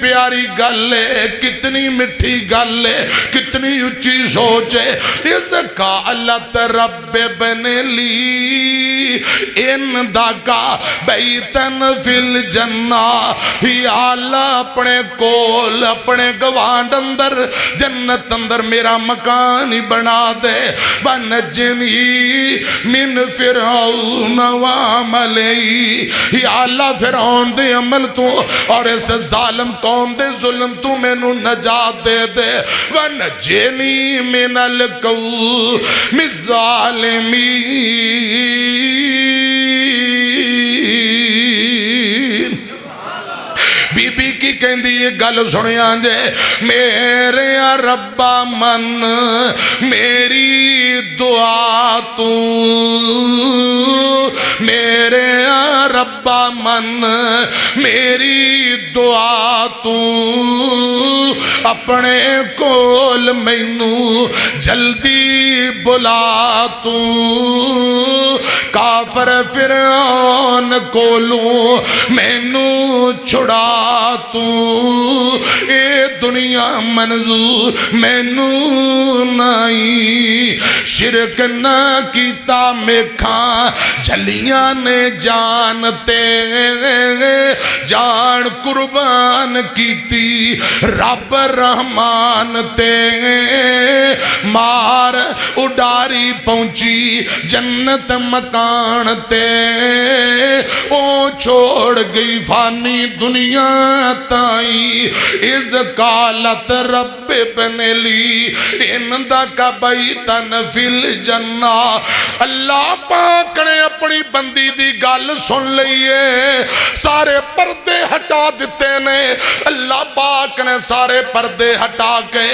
A: پیاری گل ہے، کتنی مٹھی گل ہے، کتنی اچھی سوچ ہے. اس قالت رب ابن لی عندک بیتا فی الجنہ، یا اللہ اپنے کول اپنے گوانڈ اندر جنت اندر میرا مکان ہی بنا دے. ونجنی من فرعون وعملی، یا اللہ فرعون دے عمل تو اور اس ظالم قوم دے ظلم تو میں نو نجات دے دے. ونجنی من القوم الظالمین. بی بی کی کہندی یہ گل سنیاں جے، میرے ربا من میری دعا تو، میرے ربا من میری دعا تو، اپنے کول مینوں جلدی بلا تو. کافر فرعون کولوں مینوں چھڑا تو، اے دنیا منظور مینوں نائی. شرک نہ کیتا میکھاں جھلیاں نے جانتے، جان قربان کیتی رب رحمان تے. مار اڈاری پہنچی جنت مکان تے، او چھوڑ گئی فانی دنیا تائی. از قالت رب ابن لی عندک بیتا فی الجنہ. اللہ پاک نے اپنی بندی دی گل سن لئیے، سارے پردے ہٹا دیتے نے. اللہ پاک نے سارے پردے ہٹا کے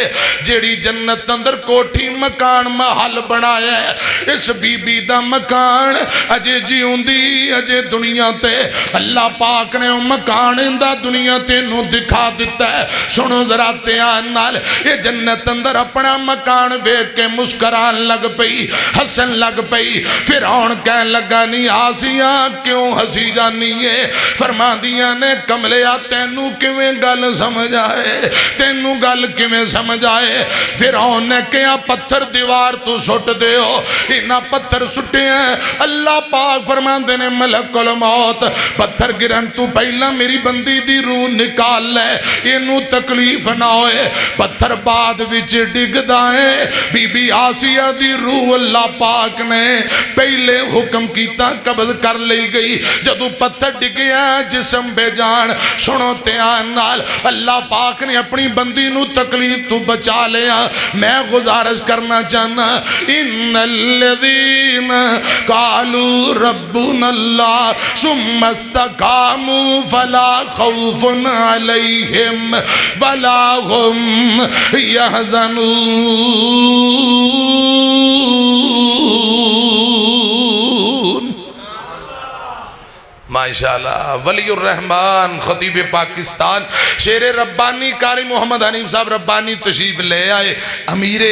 A: جیڑی جنت اندر کوٹھی مکان محل بنایا ہے، اس بی بی دا مکان اجے جیوندی اجے دنیا تے. اللہ پاک نے مکان دا دنیا تے نو دکھا دیتا ہے. سنو ذرا دھیان نال، یہ جنت اندر اپنا مکان ویکھ کے مسکران لگ پئی، ہسن لگ پئی. فرعون کہن لگا نہیں آسیہ کیوں ہسی جانی ہے؟ فرماندیاں نے کملیا تینوں کیویں گل سمجھ آئے، تینوں گل کیویں سمجھ آئے؟ فرعون نے کہا پتھر دیوار تو سٹ دے ہو. انہاں پتھر سٹے ہیں. اللہ پاک فرماندے نے ملک الموت پتھر گرن تو پہلا میری بندی دی روح نکال لے، اینوں تکلیف نہ ہوئے. پتھر بعد وچ ڈگ دائیں. بی بی آسیہ دی روح اللہ پاک نے پہلے حکم کیتا قبض کر لی گئی. جدو پتھر ڈگیا جسم بے جان. سنو دھیان نال، اللہ پاک نے اپنی بندی نو تکلیف تو بچا لیا. میں گزارش کرنا چاہنا، ان الذین قالوا ربنا اللہ ثم استقاموا فلا خوف علیہم ولا هم يحزنون. ماشاءاللہ ولی الرحمن خطیب پاکستان شیر ربانی قاری محمد حنیف صاحب ربانی تشریف لے آئے. امیر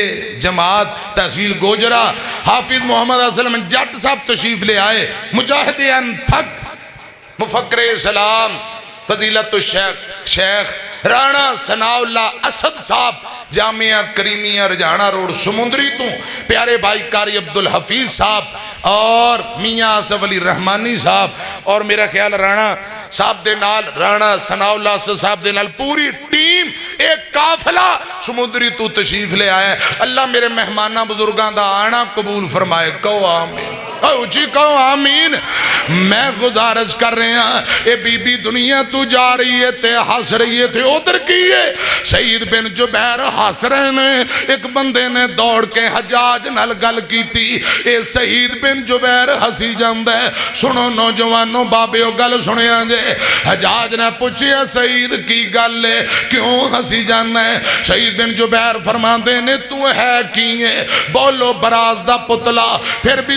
A: جماعت تحصیل گوجرہ حافظ محمد اسلم جٹ صاحب تشریف لے آئے. مجاہد انتھک مفکر اسلام فضیلت الشیخ رانا ثناء اللہ اسد صاحب جامعہ کریمیہ رجانہ روڈ سمندری تو پیارے بھائی قاری عبدالحفیظ صاحب اور میاں آصف علی رحمانی صاحب اور میرا خیال رانا صاحب دے نال رانا ثناء اللہ صاحب دے نال پوری ٹیم ایک قافلہ سمندری تو تشریف لے آئے. اللہ میرے مہمانہ بزرگاں دا آنا قبول فرمائے. کہو آمین. اچھی کہو آمین. میں گزارش کر رہے ہیں اے بی بی دنیا تو جا رہی ہے تے ہس رہی ہے تے ادھر کی ہے. سید بن جبیر ہس رہے ہیں. ایک بندے نے دوڑ کے حجاج نال گل کی تھی. اے سید بن جبیر ہسی جاندہ ہے. سنو نوجوانوں بابیو گل سنے آنجے. حجاج نے پوچھیا سید کی گل ہے کیوں ہسی جانا ہے؟ سید بن جبیر فرماندے نے تو ہے کی ہے بولو براز دا پتلا پھر بھی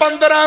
A: 15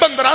A: 15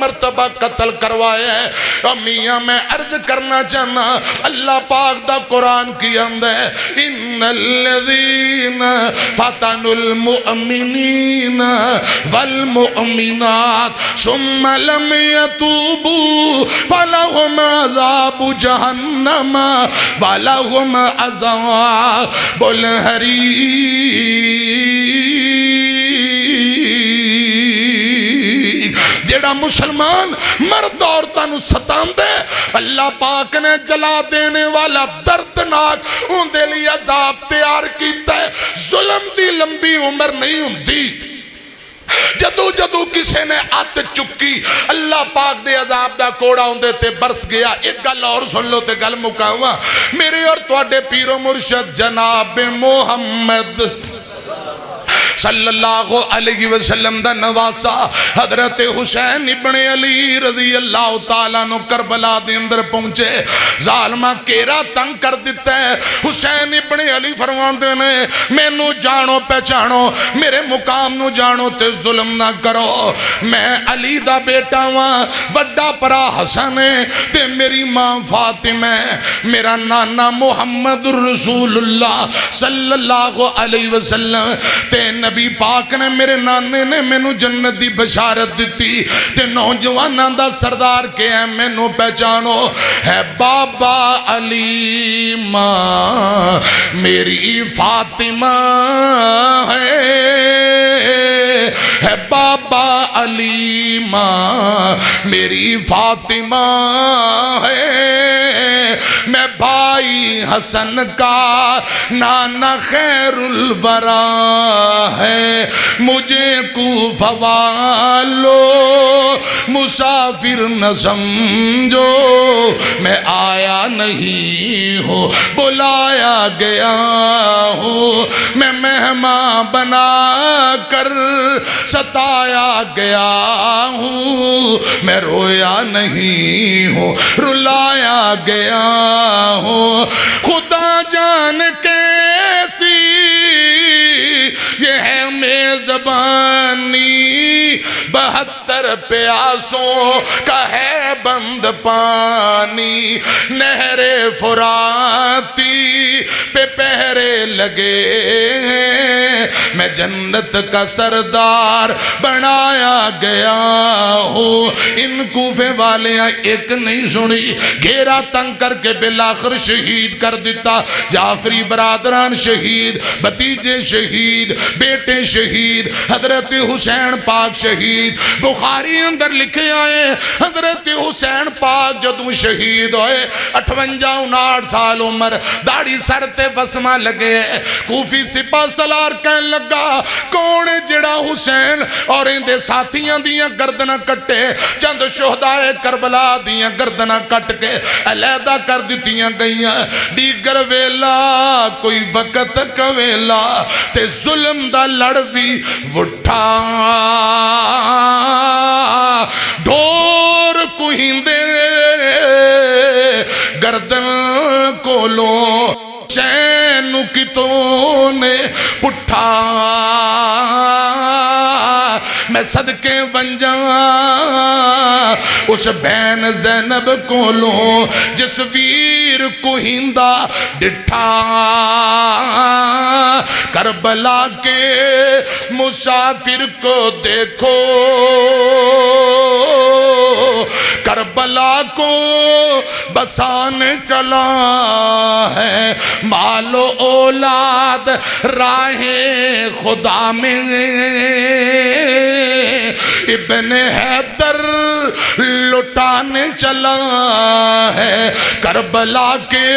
A: مرتبہ قتل کروایا ہے۔ اور میاں میں عرض کرنا چاہنا اللہ پاک دا قرآن کی اندر ہے ان الذین فتنوا المؤمنین والمؤمنات ثم لم يتوبوا فلهم عذاب جہنم ولهم عذاب الحریق۔ جیڑا مسلمان مرد عورتاں نو ستاندے اللہ پاک نے جلا دینے والا دردناک ان دے لیے عذاب تیار کیتا ہے۔ ظلم دی لمبی عمر نہیں ہوندی، جدو جدو کسے نے آت چکی اللہ پاک دے عذاب دا کوڑا ہوندے تے برس گیا۔ ایک گل اور سن لو تے گل مکاواں، میرے اور تواڈے پیر و مرشد جناب محمد صلی اللہ علیہ وسلم دا نواسا حضرت حسین ابن علی رضی اللہ تعالیٰ نو کربلا دے اندر پہنچے، ظالمہ کیرا تنگ کر دیتا ہے۔ حسین ابن علی فرماندے نے میں نو جانو پہچانو، میرے مقام نو جانو تے ظلم نہ کرو، میں علی دا بیٹا ہاں، وڈا پرا حسن ہے تے میری ماں فاطمہ ہے، میرا نانا محمد الرسول اللہ صلی اللہ علیہ وسلم تے نبی پاک نے میرے نانے نے میں نو جنت دی بشارت دیتی تے نوجواناں دا سردار کے ہیں میں نو پہچانو ہے بابا علی ماں میری فاطمہ ہے بابا علی ماں میری فاطمہ ہے، میں بھائی حسن کا نانا خیر الورا ہے، مجھے کوفہ والو مسافر نہ سمجھو، میں آیا نہیں ہوں بلایا گیا ہوں، میں مہمان بنا کر ستایا گیا ہوں، میں رویا نہیں ہوں رلایا گیا ہوں، خدا جان کیسی یہ ہے میزبانی، 72 پیاسوں کا ہے بند پانی، نہر فراتی پہ پہرے لگے ہیں، میں جنت کا سردار بنایا گیا ہوں۔ ان کوفے والے ایک نہیں سنی، گھیرا تنگ کر کے بالآخر شہید کر دیتا، جعفری برادران شہید، بھتیجے شہید، بیٹے شہید، حضرت حسین پاک شہید۔ بخاری اندر لکھے آئے حضرت حسین پاک جدوں شہید ہوئے 58-59 سال عمر، داڑھی سر تے وسمہ لگے، کوفی سپاہ سالار کہن لگا کون جڑا حسین اور اندے ساتھیاں دیاں گردناں کٹے، چند شہدائے کربلا دیاں گردناں کٹ کے علیحدہ کر دیتیاں گئیاں، دیگر ویلا کوئی وقت کا ویلا تے ظلم دا لڑوی وٹھا، ڈھور کوہندے گردن کولوں چین کتوں نے پٹھا، میں صدقے ونجا اس بین زینب کولوں جس ویر کوہندہ ڈٹھا، کربلا کے مسافر کو دیکھو، کربلا کو بسانے چلا ہے، مال و اولاد راہ خدا میں، ابن حیدر لٹانے چلا ہے، کربلا کے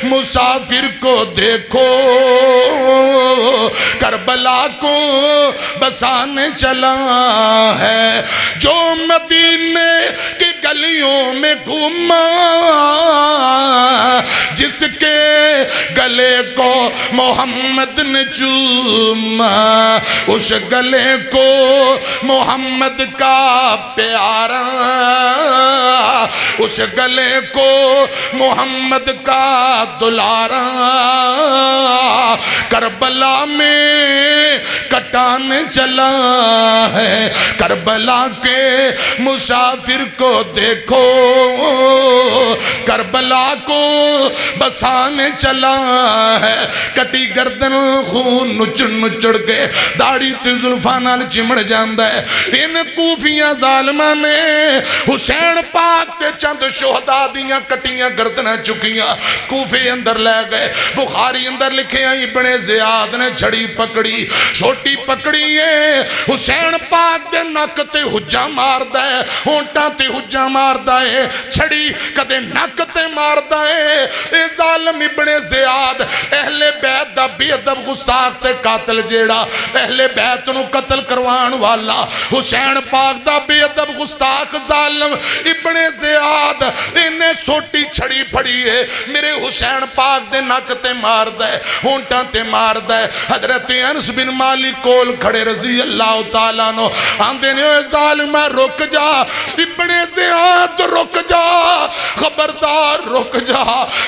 A: مسافر کو دیکھو، کربلا کو بسانے چلا ہے، جو مدینے کی گلیوں میں گھوما، جس کے گلے کو محمد نے چوما، اس گلے کو محمد کا پیارا، اس گلے کو محمد کا دلارا، کربلا میں کٹانے چلا ہے، کربلا کے مسافر کو دیکھو، کربلا کو بسانے چلا ہے، کٹی گردن خون نچڑ نچڑ کے داڑھی تے زلفاں نال چمڑ جاندا ہے۔ ان کوفیاں ظالماں نے حسین پاک تے چند شہداء دیاں کٹیاں گردناں چکیاں کوفے اندر لے گئے۔ بخاری اندر لکھے ہیں ابن زیاد نے چھڑی پکڑی، چھوٹی پکڑی ہے، حسین پاک دے نک تے حجاں ماردا ہے، ہونٹاں تے حجاں ماردا ہے، چھڑی کدے نک تے ماردا ہے۔ اے ظالم ابن زیاد اہل بیت دا بے ادب گستاخ تے قاتل جیڑا اہل بیت نو قتل کروان والا حسین پاک دا بے ادب گستاخ ظالم ابن زیاد انہیں سوٹی چھڑی پھڑی ہے، میرے حسین پاک دے نک تے مار دے، ہونٹاں تے مار دے۔ حضرت انس بن مالک کول کھڑے رضی اللہ تعالیٰ نو آندے نے اے ظالمہ رک جا، ابن زیاد رک جا، خبردار رک جا،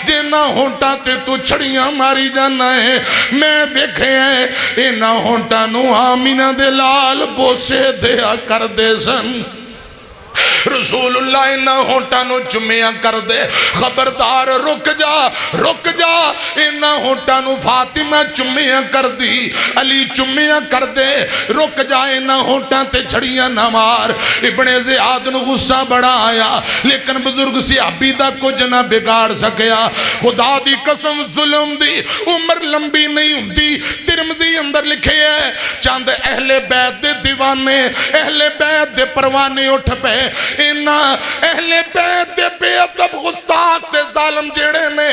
A: جینا ہونٹاں تے تو چھڑیاں ماری جانا ہے، میں دیکھے ہیں اینا ہونٹاں نو آمینہ دے لال بوسے دیا کر دے سن، رسول اللہ انہا ہونٹاں نو چمیاں کر دے، خبردار رک جا، انہا ہونٹاں نو فاطمہ چمیاں کر دی، علی چمیاں کر دے، رک جا انہا ہونٹاں تے چھڑیاں نہ مار۔ ابن زیاد نو غصہ بڑا آیا، لیکن بزرگ صحابی دا کچھ نہ بگاڑ سکیا۔ خدا دی قسم ظلم دی عمر لمبی نہیں ہوندی، ترمذی اندر لکھے ہے چاند اہل بیت دے دیوانے، اہل بیت دے پروانے اٹھ پہ، انہا اہل بیت دے بے ادب گستاخ تے ظالم جیڑے نے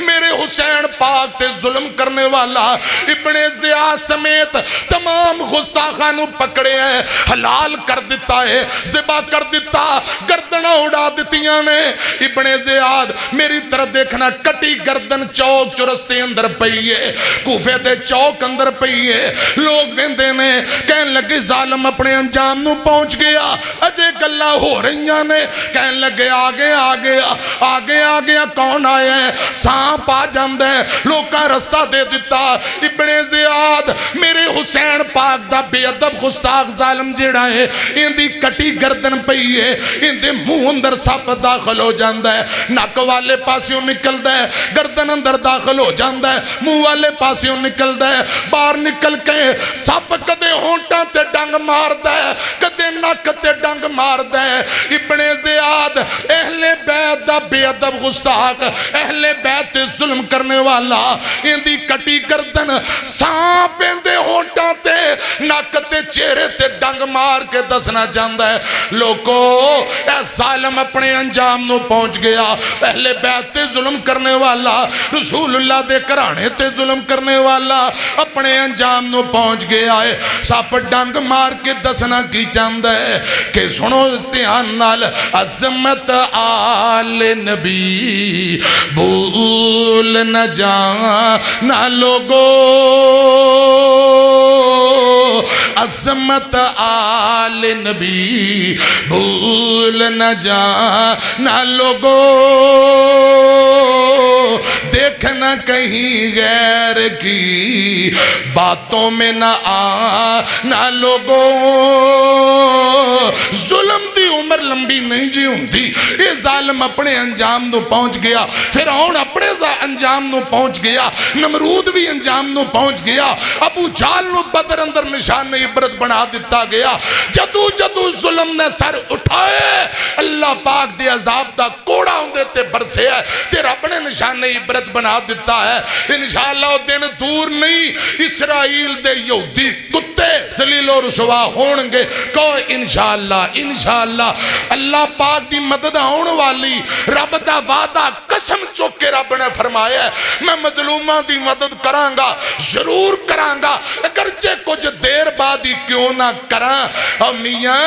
A: میرے حسین پاک تے ظلم کرنے والا ابن زیاد سمیت تمام گستاخانوں پکڑے ہیں، حلال کر دیتا ہے، ذبح کر دیتا، گردنہ اڑا دیتیاں نے۔ ابن زیاد میری طرف دیکھنا، کٹی گردن چوک چرستے اندر پئی ہے، کوفے دے چوک اندر پئی ہے، لوگ ویندے نے کہن لگے ظالم اپنے انجام نو پہنچ گیا، اجے گلہ ہو رہیاں نے، کہن لگے آگے کون آیا ہے، سانپ آ جاندے، لوگ کا رستہ دے دیتا۔ ابن زیاد میرے حسین پاک دا بے ادب گستاخ ظالم جیڑا ہے، ان دی کٹی گردن پئی ہے، ان دے منہ اندر سپ داخل ہو جاندہ ہے، نک والے پاسیوں نکل دے، گردن اندر داخل ہو جاندہ ہے، منہ والے پاسیوں نکل دے، باہر نکل کے سپ کدے ہونٹاں تے ڈنگ مار دے، کدے نک تے ڈنگ مار دے۔ ابن زیاد اہل بیت دا بے ادب گستاخ، اہل بیت ظلم کرنے والا، ان دی کٹی گردن سانپ ان دے ہونٹاں تے نک تے چہرے تے ڈنگ مار کے دسنا چاہتا ہے لوگو اے ظالم اپنے انجام نو پہنچ گیا، اہل بیت تے ظلم کرنے والا، رسول اللہ دے کرانے تے ظلم کرنے والا اپنے انجام نو پہنچ گیا ہے۔ سانپ ڈنگ مار کے دسنا کی چاہتا ہے کہ سنو دھیان نال، عظمت آل نبی بھول نہ جانا لوگو، عظمت آل نبی بھول نہ جانا لوگو، دیکھنا کہیں غیر کی باتوں میں نہ آنا لوگو۔ ظلم دی عمر لمبی نہیں جی ہوندی، یہ ظالم اپنے انجام نو پہنچ گیا، فرعون اپنے انجام نو پہنچ گیا، نمرود بھی انجام نو پہنچ گیا، ابو جہل نو بدر اندر نشان عبرت بنا دیتا گیا۔ جدو ظلم نے سر اٹھائے، اللہ پاک دے عذاب دا کوڑا ہوندے تے برسے ہے، تے رب نے نشان عبرت بنا دیتا ہے۔ انشاءاللہ وہ دن دور نہیں، اسرائیل دے یہودی کتے ذلیل و رسوا ہونگے، کہو انشاءاللہ اللہ پاک دی مدد آن والی، رب دا وعدہ قسم چوک کے رب نے فرمایا ہے میں مظلومہ دی مدد کرانگا، ضرور کرانگا، اگرچہ کچھ دیر بعد ہی کیوں نہ کران۔ اور میاں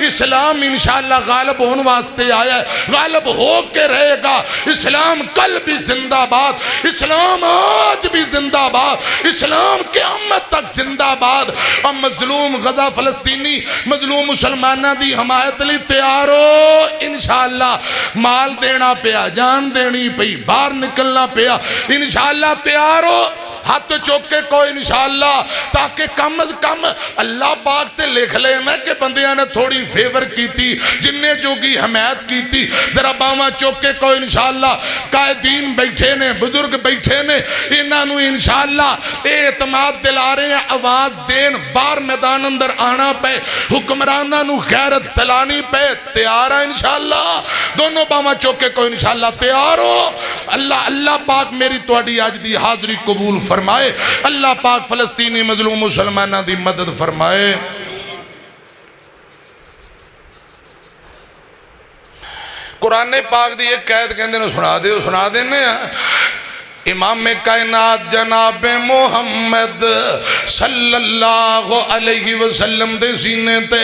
A: اسلام انشاءاللہ غالب ہون واسطے آیا ہے، غالب ہو کے رہے گا۔ اسلام کل بھی زندہ باد، اسلام آج بھی زندہ باد، اسلام قیامت تک زندہ باد۔ اور مظلوم غزہ فلسطینی، مظلوم مسلمانہ دی حمایت لی تیار ہو، انشاءاللہ مال دینا پیا، جان دینی پئی، باہر نکلنا پیا، انشاءاللہ تیار ہو۔ ہاتھ چوک کے کوئی انشاءاللہ تاکہ کم از کم اللہ پاک تے لکھ لے میں کہ بندیاں نے تھوڑی فیور کی تھی جننے جوگی حمایت کی تھی ذرا باواں چوک کے کوئی انشاءاللہ قائدین بیٹھے نے بزرگ بیٹھے نے انہوں انشاءاللہ اعتماد دلا رہے ہیں آواز دین بار میدان اندر آنا پہ حکمرانہ نو غیرت دلانی پہ تیار ہے انشاءاللہ دونوں باواں چوک کے کوئی انشاءاللہ تیار ہو اللہ پاک میری توڑی آج دی حاضری قبول فرمائے اللہ پاک فلسطینی مظلوم مسلمانہ دی مدد فرمائے قرآن پاک دی ایک قید کہندے نے سنا دینے امام کائنات جناب محمد صلی اللہ علیہ وسلم دے سینے تے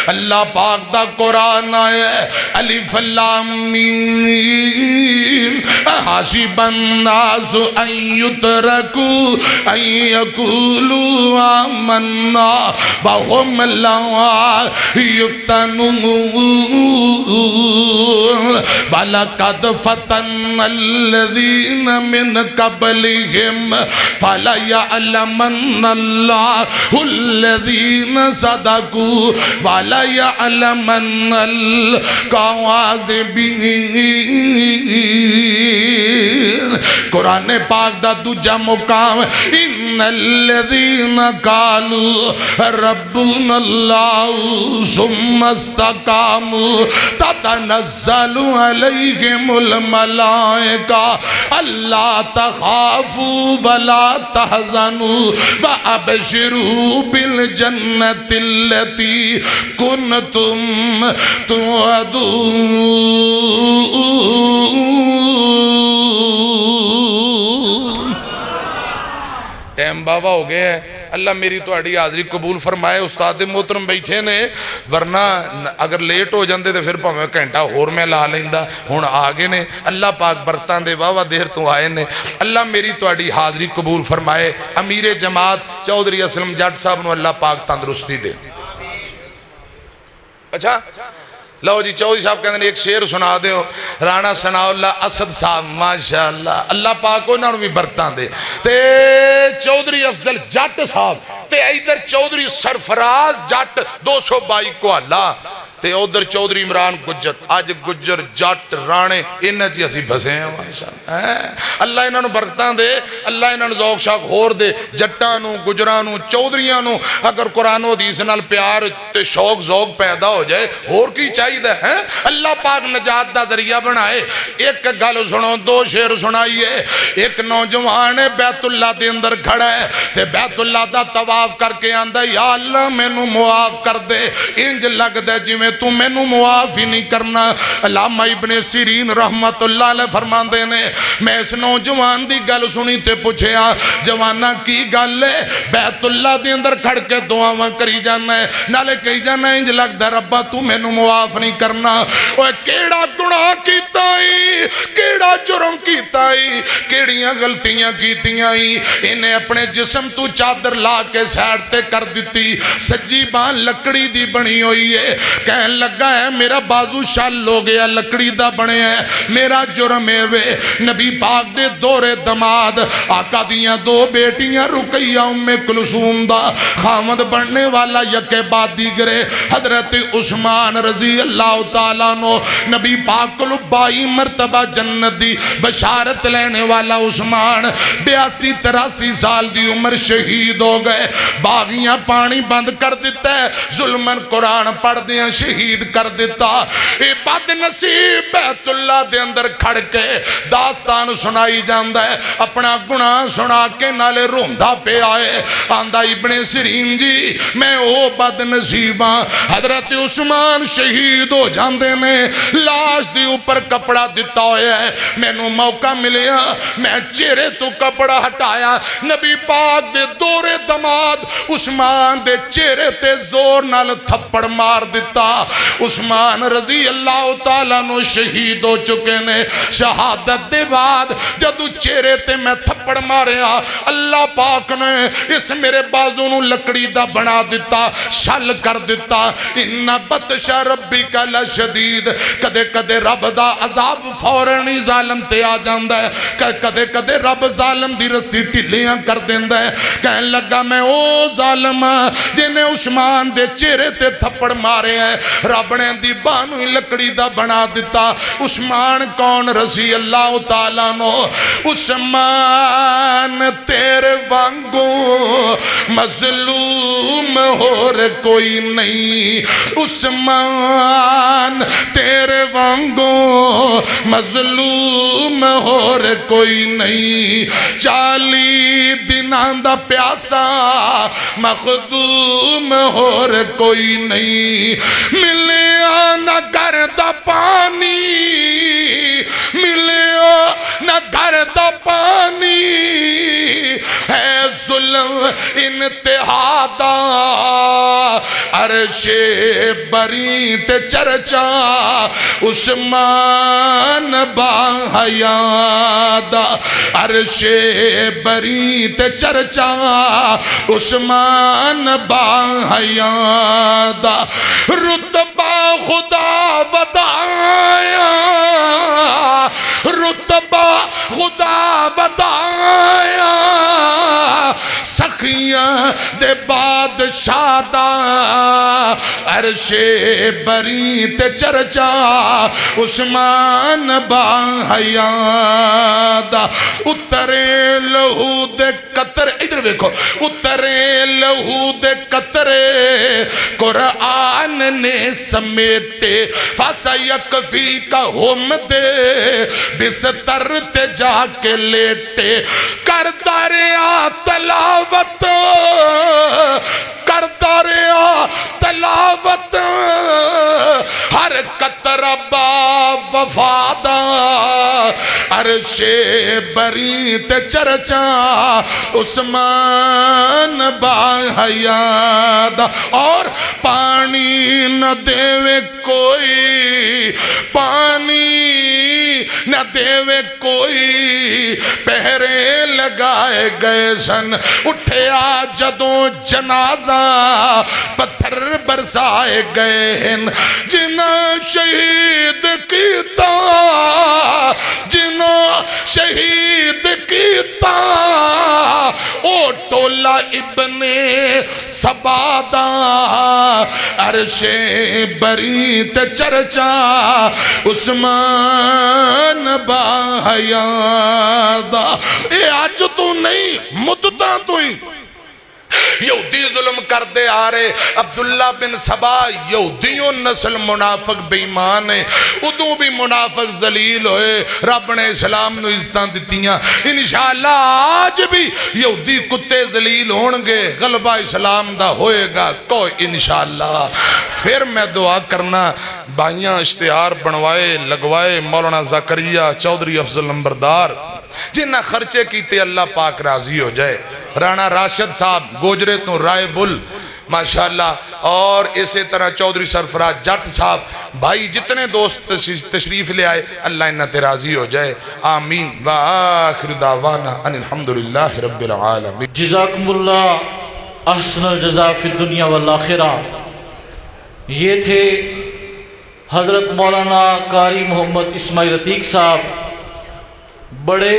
A: اللہ پاک دا قرآن آئے الف لام میم حسب الناس ان یترکوا ان یقولوا آمنا وهم لا یفتنون وَلَقَدْ فَتَنَّ الَّذِينَ مِنْ قَبْلِهِمْ فَلَيَعْلَمَنَّ اللَّهُ الَّذِينَ صَدَقُوا وَلَيَعْلَمَنَّ الْكَاذِبِينَ قرآن پاک دا دوجا مقام ان الذین قالوا ربنا اللہ ثم استقاموا تتنزل علیہم الملائکہ اللہ تخافوا ولا تحزنوا وابشروا بالجنت التي کنتم توعدون ٹائم بابا ہو گیا ہے اللہ میری تو اڑی حاضری قبول فرمائے استاد محترم بیٹھے نے ورنہ اگر لیٹ ہو جاندے تو پھر پاویں گھنٹہ ہور میں لا لیندا ہن آگے نے اللہ پاک برتاں دے واہ دیر تو آئے نے اللہ میری تو اڑی حاضری قبول فرمائے امیر جماعت چودھری اسلم جٹ صاحب نو اللہ پاک تندرستی دے اچھا لو جی چودھری صاحب کہتے ہیں ایک شعر سنا دے ہو رانا ثناء اللہ اسد صاحب ماشاءاللہ اللہ پاک انہوں نے بھی برتان دے تے چودھری افضل جٹ صاحب تے ادھر چودھری سرفراز جٹ 222 کو اللہ تے ادھر چودھری عمران گجر آج گجر جٹ رانے انہاں چی اسی بسے ہیں ماشاءاللہ اللہ انہاں نو برکتاں دے اللہ انہاں نو ذوق شاق ہور دے جٹانو گجرانو چودھریاں نو اگر قرآن و حدیث نال پیار تے شوق ذوق پیدا ہو جائے ہور کی چاہیے دے ہیں اللہ پاک نجات دا ذریعہ بنائے ایک گل سنو دو شعر سنائیے ایک نوجوان بیت اللہ دے اندر کھڑا ہے تے بیت اللہ دا طواف کر کے آندا یا اللہ مینوں معاف کر دے انج لگ دے جویں تو میں نو معاف ہی نہیں کرنا علامہ ابن سیرین رحمت اللہ علیہ فرمان دینے میں اس نوجوان دی گل سنی تے پوچھیا جوانا کی گل ہے بیت اللہ دی اندر کھڑ کے دعاواں کری جانا ہے نالے کہی جانا ہے انج لگ دا ربا تو میں نو معاف نہیں کرنا اوہ کیڑا گناہ کیتا ہی کیڑا جرم کیتا ہی کیڑیاں غلطیاں کیتیاں ہی انہیں اپنے جسم تو چادر لا کے سیڑ تے کر دیتی سجی بان لکڑی دی بنی ہوئی ہے کہنے لگا ہے میرا بازو شل ہو گیا لکڑی دا بنے ہے میرا جرم ہے وے نبی پاک دے دور دماد آقا دیاں دو بیٹیاں رقیہ ام کلثوم دا خامد بننے والا یکے بعد دیگرے حضرت عثمان رضی اللہ تعالیٰ نو نبی پاک کو 22 مرتبہ جنت دی بشارت لینے والا عثمان 82-83 سال دی عمر شہید ہو گئے باغیاں پانی بند کر دیتا ہے ظلمن قرآن پڑھ دیاں شہید کر دیتا اے بد نصیب بیت اللہ دے اندر کھڑ کے داستان سنائی جاندہ ہے اپنا گناہ سنا کے نالے روندہ پہ آئے آندہ ابن سیرین جی میں او بد نصیباں حضرت عثمان شہید ہو جاندے نے لاش دی اوپر کپڑا دیتا ہویا ہے میں نو موقع ملیا میں چہرے تو کپڑا ہٹایا نبی پاک دے دور دماد عثمان دے چہرے تے زور نال تھپڑ مار دیتا عثمان رضی اللہ تعالیٰ نو شہید ہو چکے نے شہادت دے بعد جدو چہرے تے میں تھپڑ ماریا اللہ پاک نے اس میرے بازو نو لکڑی دا بنا دیتا شل کر دیتا ان بطش ربک لشدید کدے کدے رب دا عذاب فوراً ظالم تے آ جاندا ہے کدے کدے رب ظالم دی رسی ٹھلیاں کر دیندا ہے کہن لگا میں او ظالم جنہیں عثمان دے چہرے تے تھپڑ مارے ہیں رب نے دی بانو ہی لکڑی دا بنا دیتا عثمان کون رضی اللہ تعالیٰ نو عثمان تیرے وانگو مظلوم اور کوئی نہیں عثمان تیرے وانگو مظلوم اور کوئی نہیں 40 دنان دا پیاسا مخدوم اور کوئی نہیں ملیا نہ گھر دا پانی ملیا نہ گھر دا پانی ہے ظلم انتہا دا عرش بری تے چرچا عثمان با حیادا عرش بری تے چرچا عثمان با حیادا رتبہ خدا بدایا رتبہ خدا بدایا سخیاں دے بادشاہ دا عرش بری تے چرچا عثمان با حیادا اترے لہو دے قطرے ادھر دیکھو اترے لہو دے قطرے قرآن نے سمیٹے فَسَيَكْفِي کہم دے بستر تے جا کے لیٹے کرتا رہا تلاوت کرتا رہا تلاوت ہر قطرہ با وفادا عرش بری تے چرچا عثمان با حیادا اور پانی نہ دیوے کوئی پانی نہ دیوے کوئی پہرے لگائے گئے سن اٹھیا جدوں جنازہ پتھر برسائے گئے ہیں جنہ شہید کیتا جنہ شہید کیتا او ٹولا ابن سبادا عرش بری تے چرچا عثمان با حیادا اے آج تو نہیں مدتاں تو ہی یہودی ظلم کر دے آ رہے عبداللہ بن سبا یہودیوں نسل منافق بیمان ہے ادھوں بھی منافق ذلیل ہوئے رب نے اسلام نو عزتاں دیتیاں انشاءاللہ آج بھی یہودی کتے ذلیل ہونگے غلبہ اسلام دا ہوئے گا کوئی انشاءاللہ پھر میں دعا کرنا بھائیاں اشتہار بنوائے لگوائے مولانا زکریہ چودھری افضل نمبردار جنہ خرچے کیتے اللہ پاک راضی ہو جائے رانا راشد صاحب گوجرے تو رائے بل ماشاءاللہ اور اسی طرح چودھری سرفراز جٹ صاحب بھائی جتنے دوست تشریف لے آئے اللہ انہ تے راضی ہو جائے آمین وآخر دعوانا ان الحمدللہ رب العالمین
B: جزاکم اللہ احسن الجزا فی الدنیا والآخرہ یہ تھے حضرت مولانا قاری محمد اسماعیل عتیق صاحب بڑے